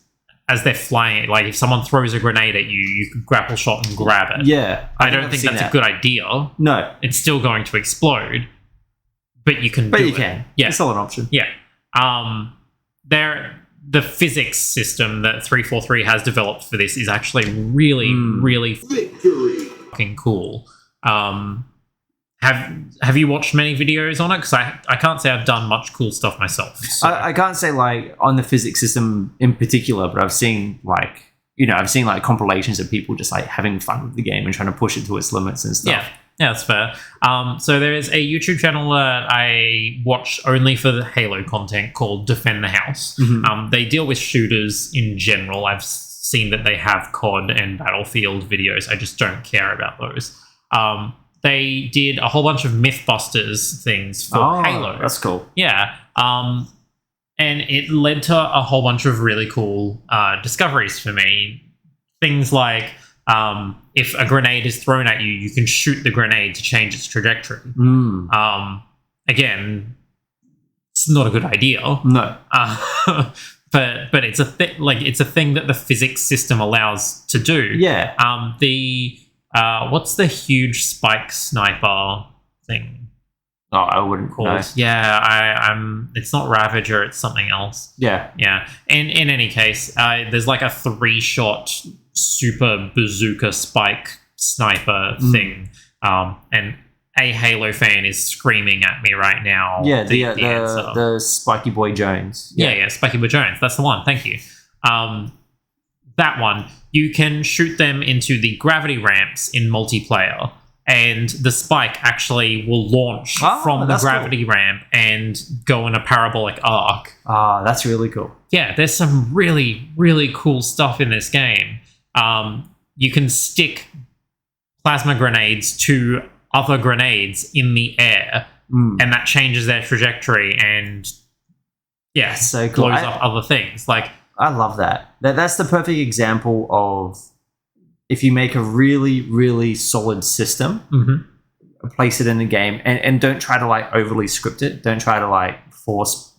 B: they're flying. Like if someone throws a grenade at you, you can grapple shot and grab it.
A: Yeah.
B: I don't think that's a good idea.
A: No.
B: It's still going to explode, but you can do it.
A: You can. Yeah. It's still an option.
B: Yeah. The physics system that 343 has developed for this is actually really, really fucking cool. Have you watched many videos on it? Because I can't say I've done much cool stuff myself. So.
A: I can't say like on the physics system in particular, but I've seen like compilations of people just like having fun with the game and trying to push it to its limits and stuff.
B: Yeah, that's fair. So there is a YouTube channel that I watch only for the Halo content called Defend the House. They deal with shooters in general. I've seen that they have COD and Battlefield videos. I just don't care about those. They did a whole bunch of Mythbusters things for Halo. That's
A: cool.
B: Yeah. And it led to a whole bunch of really cool discoveries for me. Things like if a grenade is thrown at you, you can shoot the grenade to change its trajectory. Again, it's not a good idea.
A: No.
B: But it's a it's a thing that the physics system allows to do.
A: Yeah.
B: What's the huge spike sniper thing?
A: Oh, I wouldn't call it.
B: Yeah, I'm. It's not Ravager. It's something else.
A: Yeah.
B: Yeah. In any case, there's like a 3-shot super bazooka spike sniper thing, and a Halo fan is screaming at me right now.
A: Yeah, the Spiky Boy Jones.
B: Yeah, Spiky Boy Jones. That's the one. Thank you. That one, you can shoot them into the gravity ramps in multiplayer, and the spike actually will launch from the gravity ramp and go in a parabolic arc.
A: That's really cool.
B: Yeah, there's some really, really cool stuff in this game. You can stick plasma grenades to other grenades in the air, and that changes their trajectory, and Yeah,
A: That's so cool.
B: blows up other things. Like,
A: I love that. That's the perfect example of if you make a really, really solid system, place it in the game, and don't try to like overly script it. Don't try to like force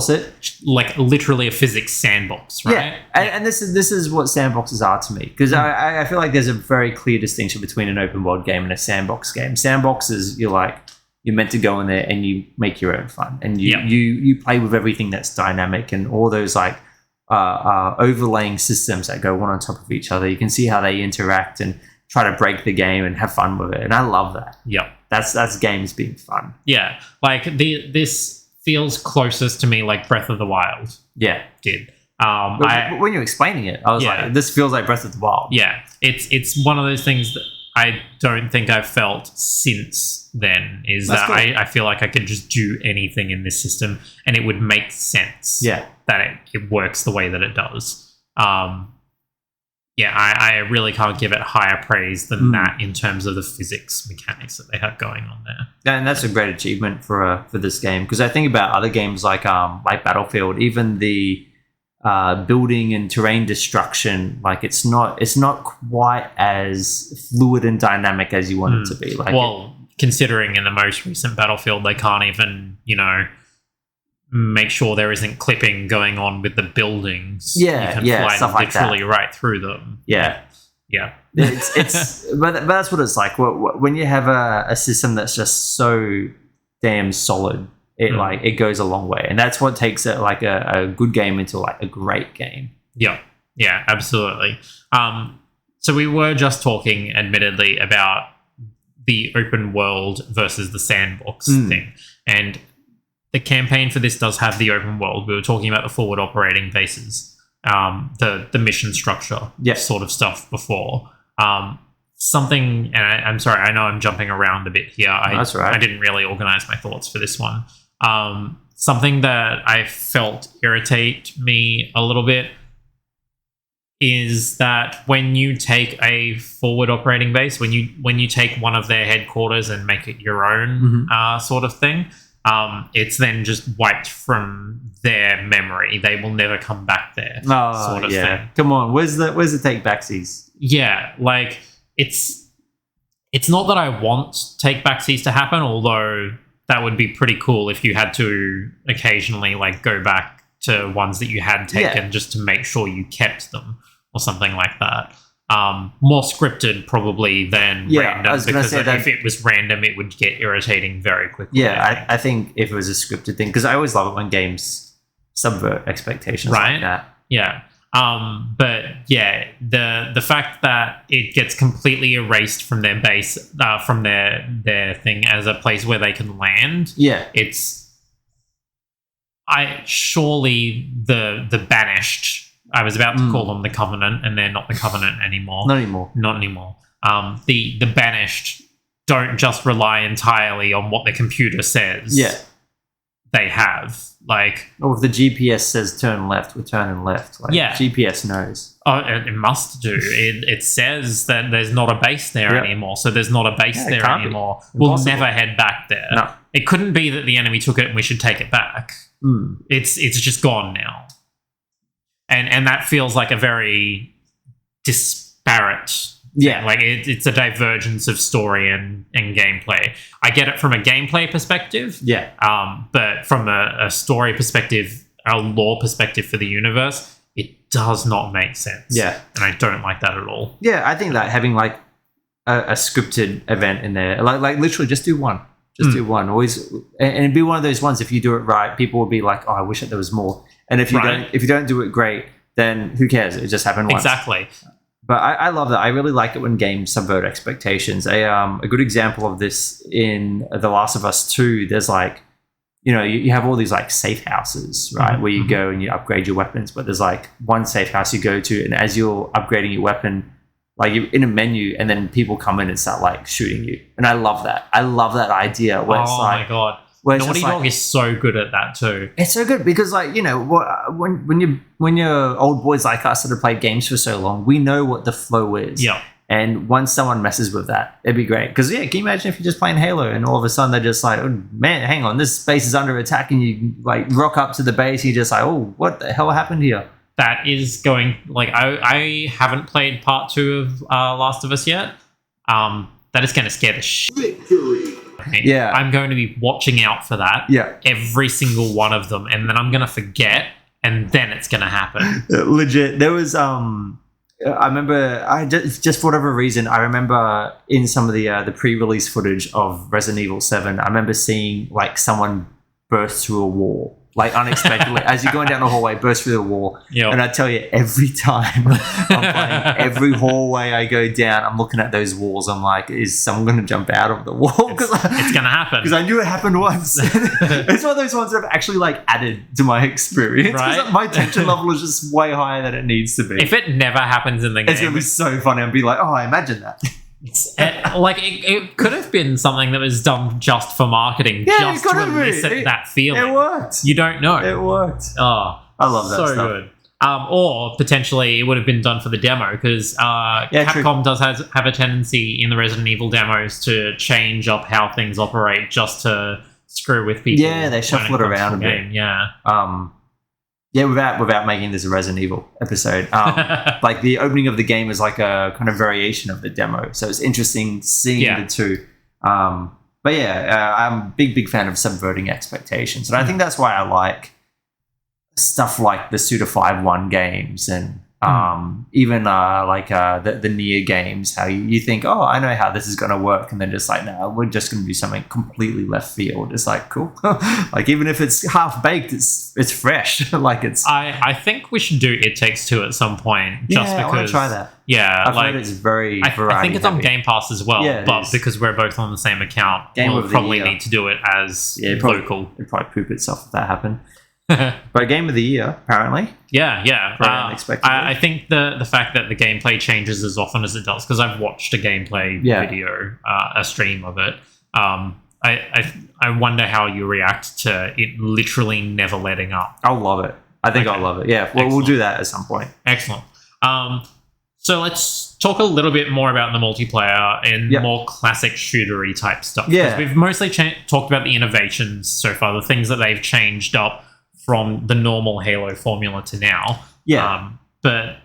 A: it.
B: like literally a physics sandbox, right?
A: Yeah, and this is what sandboxes are to me, because I feel like there's a very clear distinction between an open world game and a sandbox game. Sandboxes, you're meant to go in there and you make your own fun, and you play with everything that's dynamic and all those like overlaying systems that go one on top of each other. You can see how they interact and try to break the game and have fun with it, and I love that.
B: Yeah,
A: that's games being fun.
B: Yeah, like this feels closest to me like Breath of the Wild.
A: Yeah,
B: did.
A: But when you're explaining it, I was like, this feels like Breath of the Wild.
B: Yeah, it's one of those things that I don't think I've felt since then. Is that's that cool. I feel like I could just do anything in this system and it would make sense.
A: Yeah,
B: that it works the way that it does. I really can't give it higher praise than that in terms of the physics mechanics that they have going on there.
A: Yeah, and that's a great achievement for this game, because I think about other games like Battlefield, even the building and terrain destruction, like it's not quite as fluid and dynamic as you want it to be. Like,
B: considering in the most recent Battlefield they can't even make sure there isn't clipping going on with the buildings. You can fly
A: stuff like
B: literally
A: that.
B: Right through them.
A: Yeah. It's but that's what it's like when you have a system that's just so damn solid. It goes a long way, and that's what takes it like a good game into like a great game.
B: Yeah, absolutely. So we were just talking, admittedly, about the open world versus the sandbox thing, and the campaign for this does have the open world. We were talking about the forward operating bases, the mission structure, sort of stuff before. Something, and I'm sorry, I know I'm jumping around a bit here.
A: That's right.
B: I didn't really organize my thoughts for this one. Something that I felt irritate me a little bit is that when you take a forward operating base, when you take one of their headquarters and make it your own sort of thing, it's then just wiped from their memory. They will never come back there. Sort of thing.
A: Come on, where's the take backsies?
B: Yeah, like it's not that I want take backsies to happen, although that would be pretty cool if you had to occasionally like go back to ones that you had taken just to make sure you kept them or something like that. More scripted probably than random, because if it was random, it would get irritating very quickly.
A: Yeah, I think if it was a scripted thing, because I always love it when games subvert expectations like that.
B: Yeah. But yeah, the fact that it gets completely erased from their base, from their thing as a place where they can land. Yeah, surely the banished. I was about to call them the Covenant, and they're not the Covenant anymore.
A: Not anymore.
B: The banished don't just rely entirely on what the computer says. Yeah, they have like.
A: Or if the GPS says turn left, we're turning left. Like, GPS knows.
B: Oh, it must do. It says that there's not a base there anymore, so there's not a base there anymore. We'll never head back there. No. It couldn't be that the enemy took it and we should take it back. It's just gone now. And that feels like a very disparate thing. Like it's a divergence of story and gameplay. I get it from a gameplay perspective. But from a story perspective, a lore perspective for the universe, it does not make sense. And I don't like that at all. I think that having like a scripted event in there, like literally just do one. Just do one. Always, and it'd be one of those ones. If you do it right, people will be like, "Oh, I wish that there was more." And if you don't do it great, then who cares? It just happened once. Exactly.
A: But I love that. I really like it when games subvert expectations. A good example of this in The Last of Us 2, there's like, you have all these like safe houses, right? Where you go and you upgrade your weapons. But there's like one safe house you go to, and as you're upgrading your weapon, like you're in a menu, and then people come in and start like shooting you. And I love that. I love that idea. Where it's like,
B: my God. Naughty Dog is so good at that too.
A: It's so good because, like, when your old boys like us that have played games for so long, we know what the flow is.
B: Yeah.
A: And once someone messes with that, it'd be great. Because, yeah, can you imagine if you're just playing Halo and all of a sudden they're just like, oh, man, hang on, this base is under attack, and you like rock up to the base and you're just like, oh, what the hell happened here?
B: That is going, like, I haven't played part 2 of Last of Us yet. That is going to scare the shit.
C: Victory.
A: Yeah.
B: I'm going to be watching out for that.
A: Yeah.
B: Every single one of them. And then I'm going to forget, and then it's going to happen.
A: Legit. There was, I remember, just for whatever reason, I remember in some of the pre-release footage of Resident Evil 7, I remember seeing like someone burst through a wall, like unexpectedly, as you're going down the hallway, burst through the wall.
B: Yep.
A: And I tell you, every time I'm playing, every hallway I go down, I'm looking at those walls. I'm like, is someone going to jump out of the wall?
B: It's going to happen.
A: Because I knew it happened once. It's one of those ones that have actually like added to my experience.
B: Right?
A: My tension level is just way higher than it needs to be.
B: If it never happens in the game,
A: It's going to be so funny. I'll be like, oh, I imagine that.
B: it could have been something that was done just for marketing,
A: Yeah,
B: just
A: it could
B: to
A: have been.
B: elicit that feeling.
A: It worked.
B: You don't know.
A: It worked.
B: Oh,
A: I love that
B: so
A: stuff.
B: good. Or potentially it would have been done for the demo, because Capcom does have a tendency in the Resident Evil demos to change up how things operate just to screw with people.
A: Yeah, they shuffle it around a bit.
B: Yeah.
A: Yeah, without making this a Resident Evil episode, like the opening of the game is like a kind of variation of the demo, so it's interesting seeing the two. But yeah, I'm a big fan of subverting expectations, and I think that's why I like stuff like the Suda 5-1 games and even the Nier games. How you think, oh, I know how this is going to work, and then just like, no, we're just going to do something completely left field. It's like, cool. Like even if it's half baked, it's fresh. Like it's.
B: I think we should do It Takes Two at some point. Just because
A: I want to try that.
B: Yeah,
A: I've heard it's very variety.
B: I think it's on Game Pass as well.
A: Yeah,
B: but because we're both on the same account, we'll probably need to do it as local.
A: It'd probably poop itself if that happened. But Game of the Year, apparently.
B: Yeah. I think the fact that the gameplay changes as often as it does, because I've watched a gameplay video, a stream of it. I wonder how you react to it literally never letting up.
A: I'll love it. I think I'll love it. Yeah, well, we'll do that at some point.
B: Excellent. So let's talk a little bit more about the multiplayer and more classic shootery type stuff.
A: Yeah.
B: We've mostly talked about the innovations so far, the things that they've changed up from the normal Halo formula to now. Yeah. But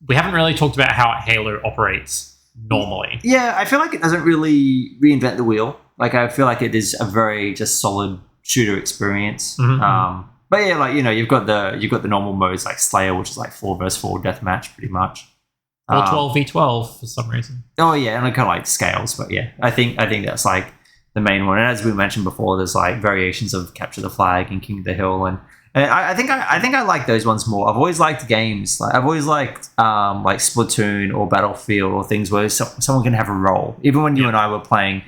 B: we haven't really talked about how Halo operates normally.
A: Yeah, I feel like it doesn't really reinvent the wheel. Like, I feel like it is a very just solid shooter experience. Mm-hmm. But yeah, like, you know, you've got the normal modes like Slayer, which is like 4 versus 4 deathmatch pretty much.
B: Or 12v12 for some reason. Oh
A: yeah, and I kind of like scales, but yeah, I think that's like the main one. And as we mentioned before, there's like variations of Capture the Flag and King of the Hill, and I think I like those ones more. I've always liked games. Like I've always liked like Splatoon or Battlefield or things where someone can have a role. Even when you and I were playing,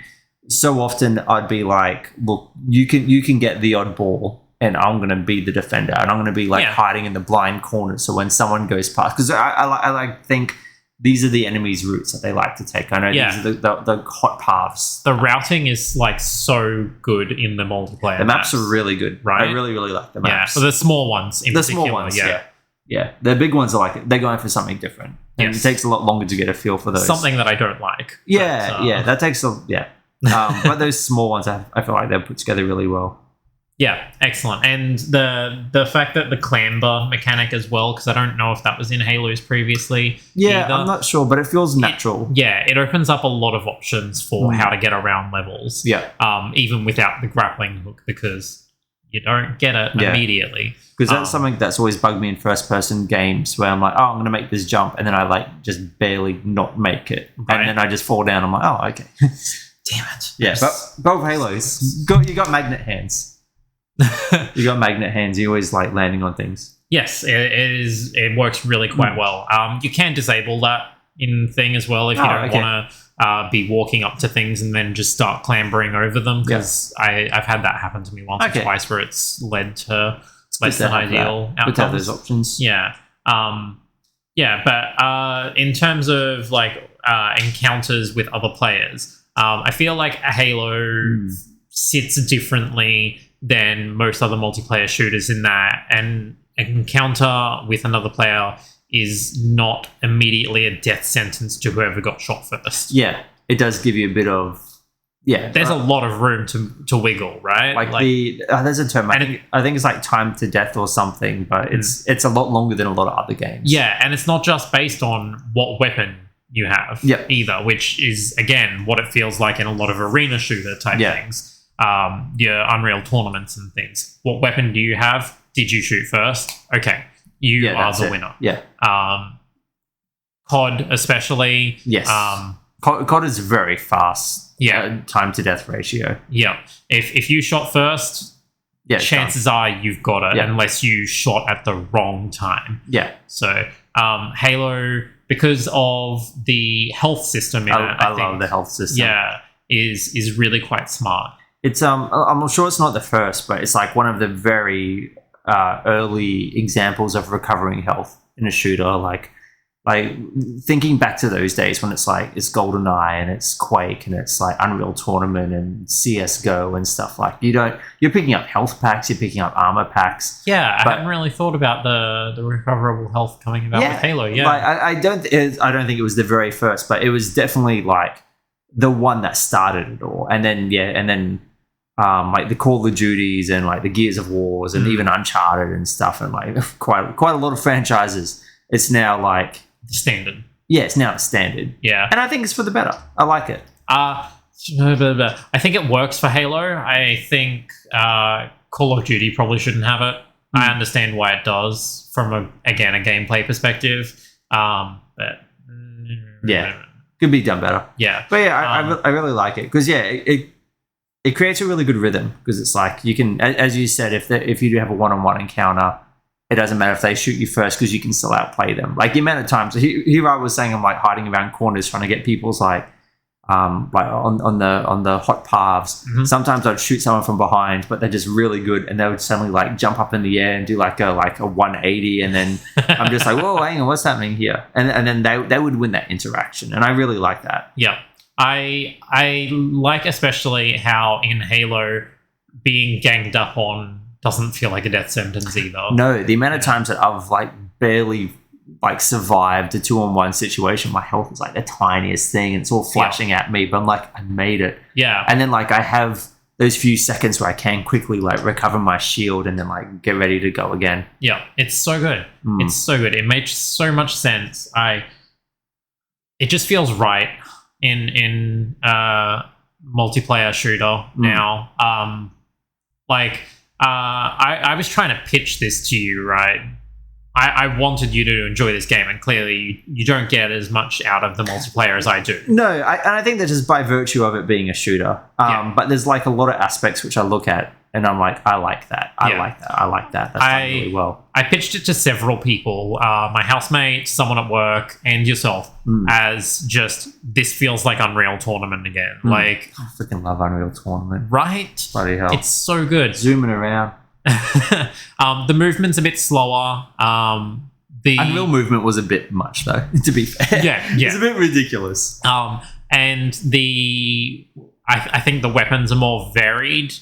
A: so often I'd be like, look, you can get the odd ball, and I'm going to be the defender, and I'm going to be like hiding in the blind corner. So when someone goes past, because I think these are the enemy's routes that they like to take. I know these are the hot paths.
B: The routing is like so good in the multiplayer.
A: The maps are really good.
B: Right?
A: I really, really like the maps.
B: Yeah, so the small ones in particular.
A: Small ones, yeah. The big ones are like, they're going for something different. And it takes a lot longer to get a feel for those.
B: Something that I don't like.
A: Yeah, that takes but those small ones, I feel like they're put together really well.
B: Yeah, excellent. And the fact that the clamber mechanic as well, because I don't know if that was in Halos previously.
A: Yeah,
B: either.
A: I'm not sure, but it feels natural.
B: It opens up a lot of options for how to get around levels.
A: Yeah.
B: Even without the grappling hook, because you don't get it immediately.
A: Because that's something that's always bugged me in first-person games, where I'm like, oh, I'm going to make this jump, and then I like just barely not make it. Right. And then I just fall down. I'm like, oh, okay.
B: Damn it.
A: Yeah, but both Halos, you got magnet hands. You got magnet hands. You always like landing on things.
B: Yes, it works really quite well. You can disable that in thing as well if you don't want to be walking up to things and then just start clambering over them, because I've had that happen to me once or twice where it's led to less than ideal outcomes.
A: Good to have those options.
B: Yeah. But in terms of like encounters with other players, I feel like Halo sits differently than most other multiplayer shooters in that an encounter with another player is not immediately a death sentence to whoever got shot first.
A: Yeah, it does give you a bit of
B: There's a lot of room to wiggle, right?
A: Like there's a term. I think it's like time to death or something, but it's a lot longer than a lot of other games.
B: Yeah, and it's not just based on what weapon you have either, which is again what it feels like in a lot of arena shooter type things. Your Unreal tournaments and things. What weapon do you have? Did you shoot first? Okay, you are the winner.
A: Yeah.
B: COD especially.
A: Yes. COD is very fast. Time to death ratio.
B: Yeah. If you shot first, chances are you've got it, unless you shot at the wrong time.
A: Yeah.
B: So Halo, because of the health system in it, I think,
A: love the health system.
B: Yeah, is really quite smart.
A: It's I'm sure it's not the first, but it's like one of the very early examples of recovering health in a shooter. Like thinking back to those days when it's like it's GoldenEye and it's Quake and it's like Unreal Tournament and CS:GO and stuff, like you're picking up health packs, you're picking up armor packs.
B: Yeah, I hadn't really thought about the recoverable health coming about with Halo. Yeah,
A: like, I don't think it was the very first, but it was definitely like the one that started it all. And then like the Call of Duties and like the Gears of Wars and even Uncharted and stuff, and like quite a lot of franchises. It's now like
B: standard.
A: Yeah, it's now the standard.
B: Yeah.
A: And I think it's for the better. I like it.
B: I think it works for Halo. I think Call of Duty probably shouldn't have it. I understand why it does from a gameplay perspective. But
A: could be done better.
B: Yeah.
A: But I really like it because it creates a really good rhythm, because it's like you can, as you said, if you do have a one-on-one encounter, it doesn't matter if they shoot you first, because you can still outplay them. Like the amount of times here I was saying, I'm like hiding around corners trying to get people's like on the hot paths. Mm-hmm. Sometimes I'd shoot someone from behind, but they're just really good, and they would suddenly like jump up in the air and do like a 180, and then I'm just like, whoa, hang on, what's happening here? And then they would win that interaction, and I really like that.
B: Yeah, I like especially how in Halo being ganged up on doesn't feel like a death sentence either.
A: No, the amount of times that I've like barely like survived a 2-on-1 situation, my health is like the tiniest thing, and it's all flashing at me, but I'm like, I made it.
B: Yeah.
A: And then like I have those few seconds where I can quickly like recover my shield and then like get ready to go again.
B: Yeah, it's so good. It's so good. It makes so much sense. It just feels right in multiplayer shooter now. I was trying to pitch this to you, right? I wanted you to enjoy this game, and clearly you don't get as much out of the multiplayer as I do.
A: No, and I think that just by virtue of it being a shooter. But there's like a lot of aspects which I look at and I'm like, I like that. I like that. That's done really well.
B: I pitched it to several people, my housemate, someone at work, and yourself, as just, this feels like Unreal Tournament again. Like,
A: I freaking love Unreal Tournament.
B: Right?
A: Bloody hell.
B: It's so good.
A: Zooming around.
B: The movement's a bit slower. The
A: Unreal movement was a bit much, though, to be fair.
B: Yeah.
A: It's a bit ridiculous.
B: And I think the weapons are more varied.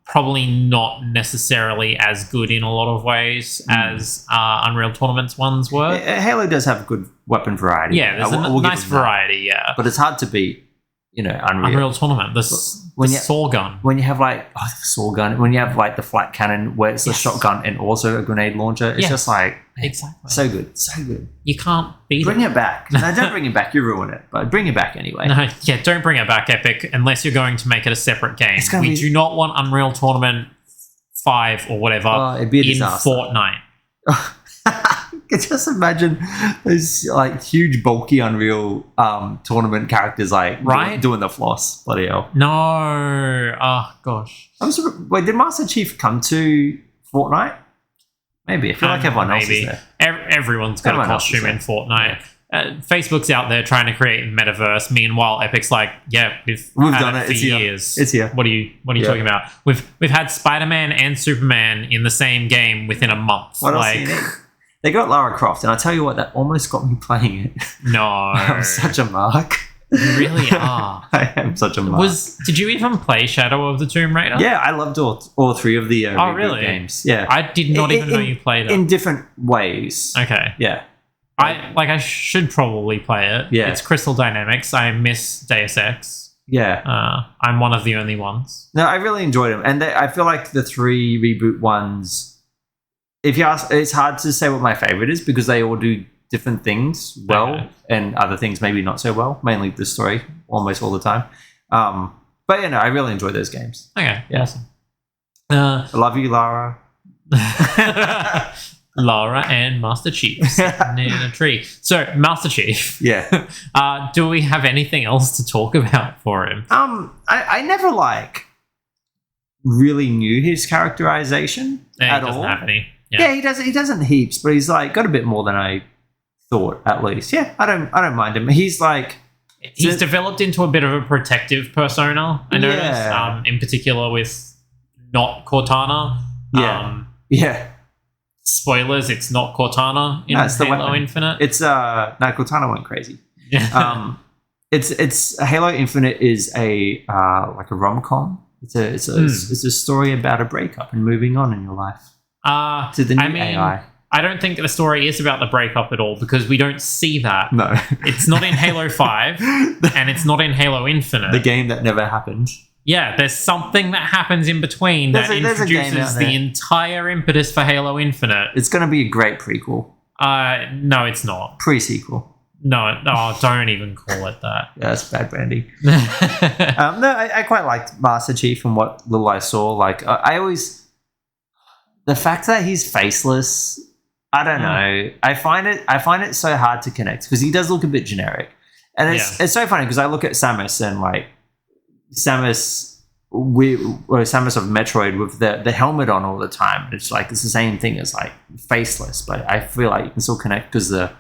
B: Probably not necessarily as good in a lot of ways as Unreal Tournament's ones were.
A: Halo does have good weapon variety.
B: Yeah, there's a nice variety, yeah.
A: But it's hard to beat,
B: Unreal Tournament, the saw gun.
A: When you have like, the saw gun, when you have like the flat cannon where it's a shotgun and also a grenade launcher, it's just like,
B: exactly.
A: So good, so good.
B: You can't beat
A: Bring it back. No, don't bring it back, you ruin it. But bring it back anyway.
B: No, don't bring it back, Epic, unless you're going to make it a separpt game. We do not want Unreal Tournament 5 or whatever
A: it'd be a
B: in
A: disaster.
B: Fortnite.
A: Just imagine those like huge bulky Unreal Tournament characters like doing the floss. Bloody hell.
B: No. Oh gosh.
A: Wait, did Master Chief come to Fortnite? Maybe. I feel like everyone else is there.
B: Everyone's got a costume in Fortnite. Facebook's out there trying to create a metaverse. Meanwhile, Epic's like, we've done it for years.
A: It's here.
B: What are you talking about? We've had Spider-Man and Superman in the same game within a month.
A: What else do you need? They got Lara Croft, and I tell you what, that almost got me playing it.
B: No.
A: I'm such a mark.
B: You really are.
A: I am such a mark.
B: Did you even play Shadow of the Tomb Raider?
A: Yeah, I loved all three of the
B: really?
A: games. Yeah,
B: I did not even know you played it.
A: In different ways.
B: Okay.
A: Yeah.
B: I should probably play it.
A: Yeah.
B: It's Crystal Dynamics. I miss Deus Ex.
A: Yeah.
B: I'm one of the only ones.
A: No, I really enjoyed them. And I feel like the 3 reboot ones, if you ask, it's hard to say what my favorite is because they all do different things well and other things maybe not so well, mainly the story almost all the time. But, I really enjoy those games.
B: Okay,
A: Yeah.
B: awesome.
A: I love you, Lara.
B: Lara and Master Chief sitting in a tree. So, Master Chief.
A: Yeah.
B: Do we have anything else to talk about for him?
A: I never really knew his characterization at
B: he doesn't
A: all.
B: have any.
A: Yeah, he doesn't heaps, but he's got a bit more than I thought at least. Yeah, I don't mind him. He's
B: developed into a bit of a protective persona. I noticed, in particular with not Cortana.
A: Yeah.
B: Spoilers, it's not Cortana in Halo Infinite.
A: It's Cortana went crazy.
B: Yeah.
A: It's Halo Infinite is a like a rom-com. It's a story about a breakup and moving on in your life. To the new AI.
B: I don't think the story is about the breakup at all because we don't see that.
A: No.
B: It's not in Halo 5 and it's not in Halo Infinite.
A: The game that never happened.
B: Yeah, there's something that happens in between that introduces the entire impetus for Halo Infinite.
A: It's going to be a great prequel.
B: No, it's not.
A: Pre-sequel.
B: No, don't even call it that.
A: Yeah, that's bad branding. No, I quite liked Master Chief and what little I saw. I always... The fact that he's faceless... I don't know. I find it so hard to connect because he does look a bit generic. And it's so funny because I look at Samus and Samus of Metroid with the helmet on all the time. It's the same thing as faceless, but I feel like you can still connect because the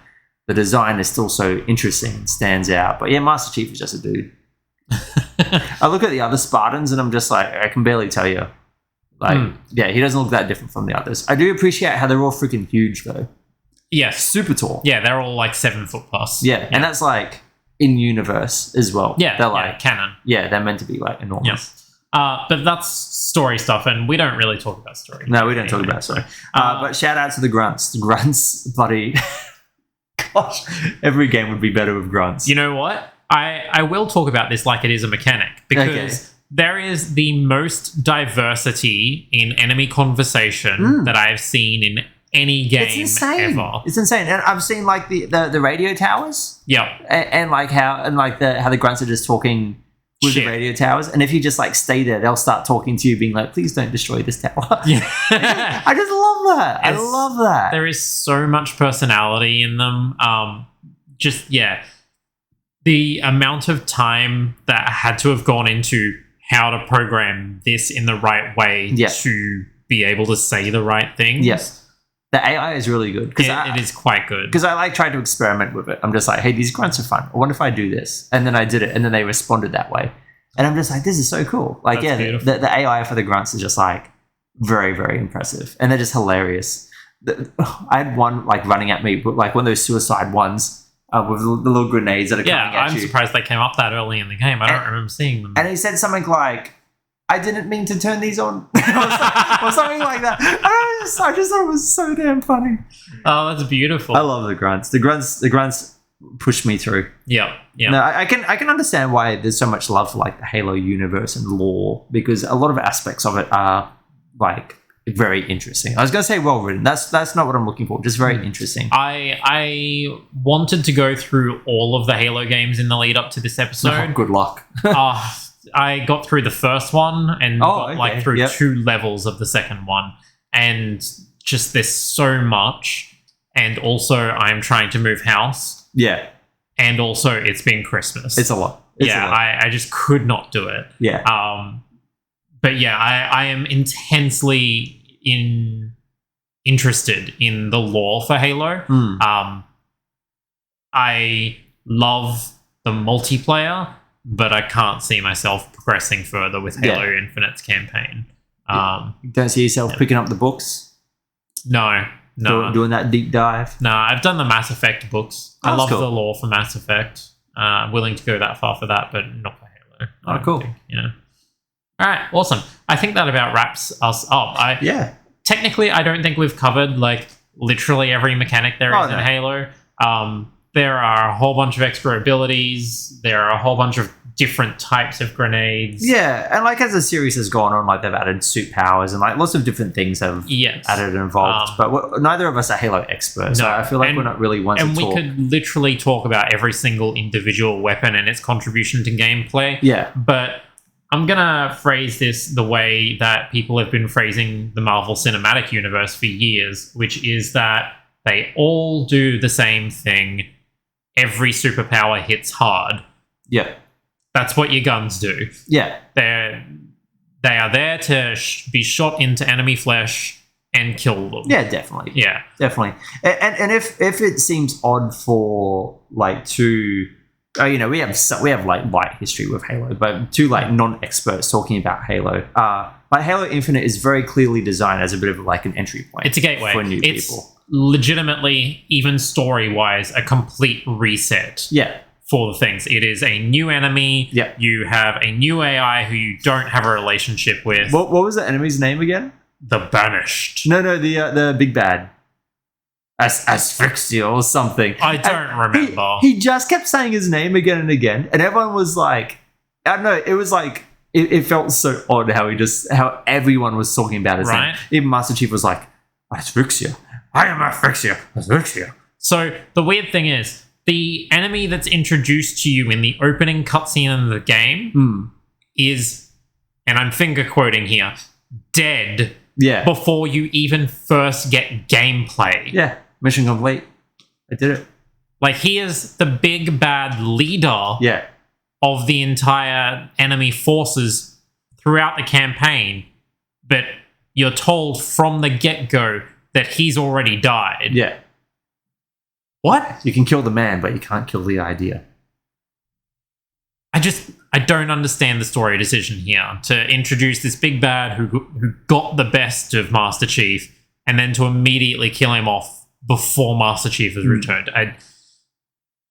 A: design is still so interesting and stands out. But yeah, Master Chief is just a dude. I look at the other Spartans and I'm just I can barely tell you. Yeah, he doesn't look that different from the others. I do appreciate how they're all freaking huge though.
B: Yes.
A: Super tall.
B: Yeah, they're all 7 foot plus.
A: Yeah, and that's in universe as well.
B: Yeah,
A: they're
B: canon.
A: Yeah, they're meant to be enormous.
B: Yeah. But that's story stuff, and we don't really talk about story.
A: No, we don't talk about story. But shout out to the grunts. The grunts, buddy. Gosh, every game would be better with grunts.
B: You know what? I will talk about this like it is a mechanic because there is the most diversity in enemy conversation that I have seen in any game ever.
A: It's insane. And I've seen the radio towers.
B: Yeah.
A: And how the grunts are just talking with the radio towers. And if you just stay there, they'll start talking to you being please don't destroy this tower.
B: Yeah.
A: I just love that. I love that.
B: There is so much personality in them. The amount of time that had to have gone into how to program this in the right way to be able to say the right things.
A: Yes. The AI is really good.
B: It is quite good.
A: Because I tried to experiment with it. I'm just hey, these grunts are fun. I wonder if I do this. And then I did it, and then they responded that way. And I'm just this is so cool. The AI for the grunts is just very, very impressive. And they're just hilarious. I had one running at me, but one of those suicide ones with the little grenades that are coming at you.
B: I'm surprised they came up that early in the game. I don't remember seeing them.
A: And he said something I didn't mean to turn these on. or something like that. I just thought it was so damn funny.
B: Oh, that's beautiful.
A: I love the grunts. The grunts push me through.
B: Yeah.
A: No, I can understand why there's so much love for the Halo universe and lore because a lot of aspects of it are very interesting. I was going to say well written. That's not what I'm looking for. Just very interesting.
B: I wanted to go through all of the Halo games in the lead up to this episode.
A: Oh, good luck.
B: I got through the first one and got through 2 levels of the second one, and just there's so much. And also, I'm trying to move house.
A: Yeah. And
B: also, it's been Christmas.
A: It's a lot.
B: I just could not do it.
A: Yeah.
B: But yeah, I am intensely interested in the lore for Halo. I love the multiplayer, but I can't see myself progressing further with Halo Infinite's campaign.
A: You don't see yourself picking up the books?
B: No.
A: Doing that deep dive?
B: No, I've done the Mass Effect books. I love the lore for Mass Effect. Willing to go that far for that, but not for Halo.
A: Oh, cool.
B: Yeah. All right, awesome. I think that about wraps us up. Technically, I don't think we've covered literally every mechanic there is in Halo. There are a whole bunch of extra abilities. There are a whole bunch of different types of grenades.
A: Yeah, and like as the series has gone on, like they've added suit powers and like lots of different things have added and evolved. But neither of us are Halo experts, so I feel like we're not really ones to talk.
B: And we could literally talk about every single individual weapon and its contribution to gameplay.
A: Yeah.
B: But I'm going to phrase this the way that people have been phrasing the Marvel Cinematic Universe for years, which is that they all do the same thing. Every superpower hits hard.
A: Yeah.
B: That's what your guns do.
A: Yeah.
B: They are there to be shot into enemy flesh and kill them.
A: Yeah, definitely.
B: Yeah.
A: Definitely. And if it seems odd for like two... we have like light history with Halo, but two like non-experts talking about Halo. Like Halo Infinite is very clearly designed as a bit of like an entry point.
B: It's a gateway
A: for new people.
B: Legitimately, even story-wise, a complete reset.
A: Yeah.
B: For the things. It is a new enemy.
A: Yeah.
B: You have a new AI who you don't have a relationship with.
A: What was the enemy's name again?
B: The Banished.
A: No, the big bad. Asphyxia or something.
B: I don't remember.
A: He just kept saying his name again and again, and everyone was like, I don't know, it was like, it felt so odd how everyone was talking about his name. Even Master Chief was like, Asphyxia. I am Asphyxia. So
B: the weird thing is, the enemy that's introduced to you in the opening cutscene of the game is, and I'm finger quoting here, dead before you even first get gameplay.
A: Yeah, mission complete. I did it.
B: Like, he is the big bad leader of the entire enemy forces throughout the campaign, but you're told from the get-go that he's already died.
A: Yeah.
B: What?
A: You can kill the man, but you can't kill the idea.
B: I don't understand the story decision here to introduce this big bad who got the best of Master Chief and then to immediately kill him off before Master Chief has returned.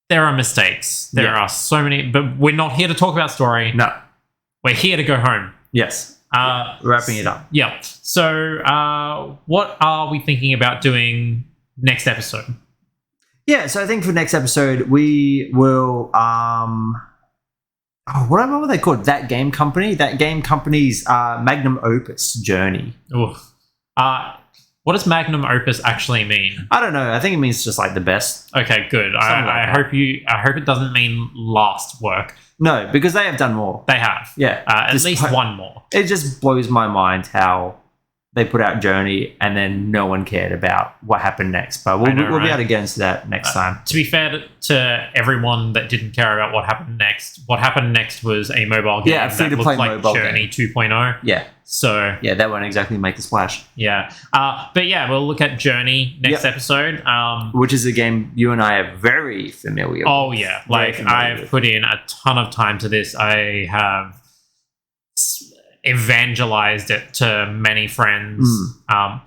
B: There are mistakes. There are so many, but we're not here to talk about story.
A: No.
B: We're here to go home.
A: Yes. Wrapping it up.
B: Yeah. So what are we thinking about doing next episode?
A: Yeah, so I think for next episode we will what were they called? That game company's magnum opus journey.
B: Ooh. What does magnum opus actually mean?
A: I don't know. I think it means just like the best.
B: Okay, good. I hope it doesn't mean last work.
A: No, because they have done more.
B: They have.
A: Yeah.
B: At least one more.
A: It just blows my mind how they put out Journey and then no one cared about what happened next. But we'll be able to get into that next time.
B: To be fair to everyone that didn't care about what happened next was a mobile game that looked like Journey 2.0.
A: Yeah.
B: So
A: yeah, that won't exactly make a splash.
B: Yeah. But yeah, we'll look at Journey next episode.
A: Which is a game you and I are very familiar with.
B: Oh, yeah. Like, I've put in a ton of time to this. I have evangelized it to many friends,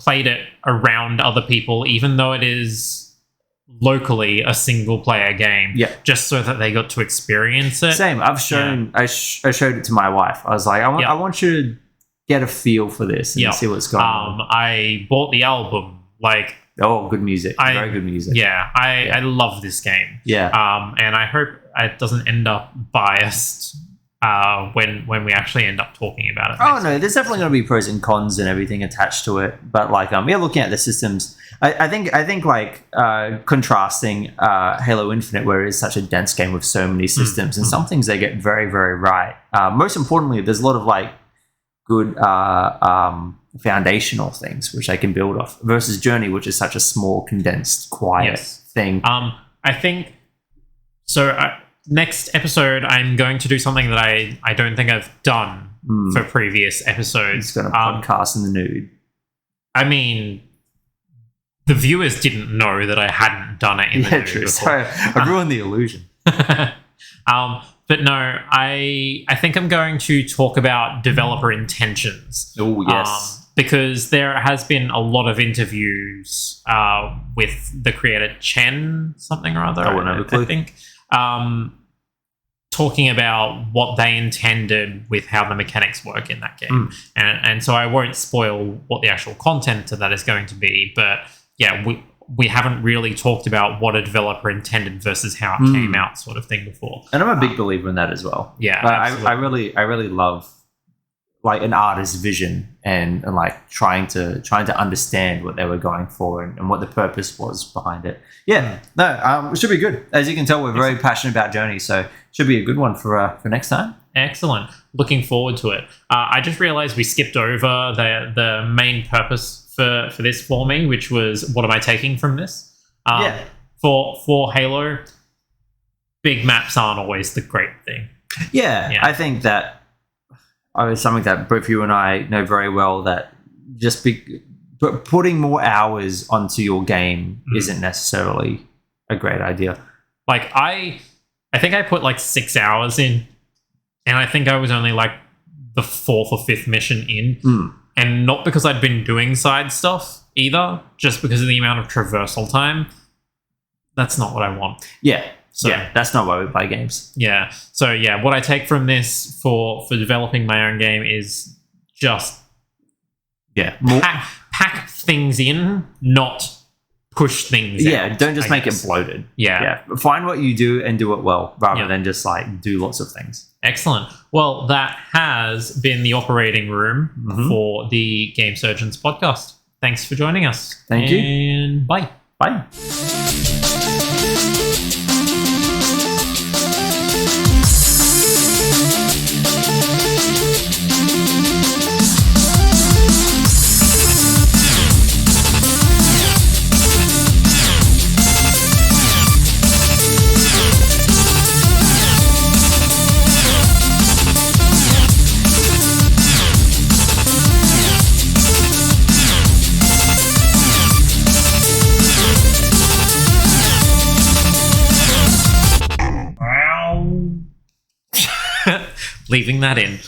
B: played it around other people, even though it is locally a single player game, just so that they got to experience it.
A: Same. I've shown I showed it to my wife. I was like, I want you to get a feel for this and see what's going on.
B: I bought the album. Like,
A: good music. Very good music.
B: Yeah, I love this game.
A: Yeah.
B: And I hope it doesn't end up biased when we actually end up talking about it.
A: Oh no, there's definitely going to be pros and cons and everything attached to it. But like, looking at the systems, I think like contrasting Halo Infinite, where it is such a dense game with so many systems, and some things they get very, very right. Most importantly, there's a lot of like good foundational things which they can build off versus Journey, which is such a small, condensed, quiet thing.
B: I think so. Next episode, I'm going to do something that I don't think I've done for previous episodes.
A: It's going to podcast in the nude.
B: I mean, the viewers didn't know that I hadn't done it in the nude
A: true.
B: before.
A: Sorry, I ruined the illusion.
B: But no, I think I'm going to talk about developer intentions.
A: Oh, yes.
B: Because there has been a lot of interviews with the creator Chen something or other, I think. Talking about what they intended with how the mechanics work in that game. And so I won't spoil what the actual content of that is going to be, but yeah, we haven't really talked about what a developer intended versus how it came out, sort of thing before.
A: And I'm a big believer in that as well.
B: Yeah,
A: I really love like an artist's vision and like trying to understand what they were going for and what the purpose was behind it. Yeah, no, it should be good. As you can tell, we're very passionate about Journey, so it should be a good one for next time.
B: Excellent. Looking forward to it. I just realized we skipped over the main purpose for this for me, which was what am I taking from this? For Halo, big maps aren't always the great thing.
A: Yeah. I think that it's something that both you and I know very well, that just putting more hours onto your game isn't necessarily a great idea.
B: Like I think I put like 6 hours in, and I think I was only like the 4th or 5th mission in. And not because I'd been doing side stuff either, just because of the amount of traversal time. That's not what I want.
A: Yeah.
B: So,
A: yeah, that's not why we play games.
B: Yeah. So yeah, what I take from this for developing my own game is just pack things in, not push things out.
A: Yeah, don't just make it bloated.
B: Yeah.
A: Find what you do and do it well, rather than just like do lots of things.
B: Excellent. Well, that has been the operating room for the Game Surgeons podcast. Thanks for joining us.
A: Thank you.
B: And bye.
A: Bye.
B: Leaving that in.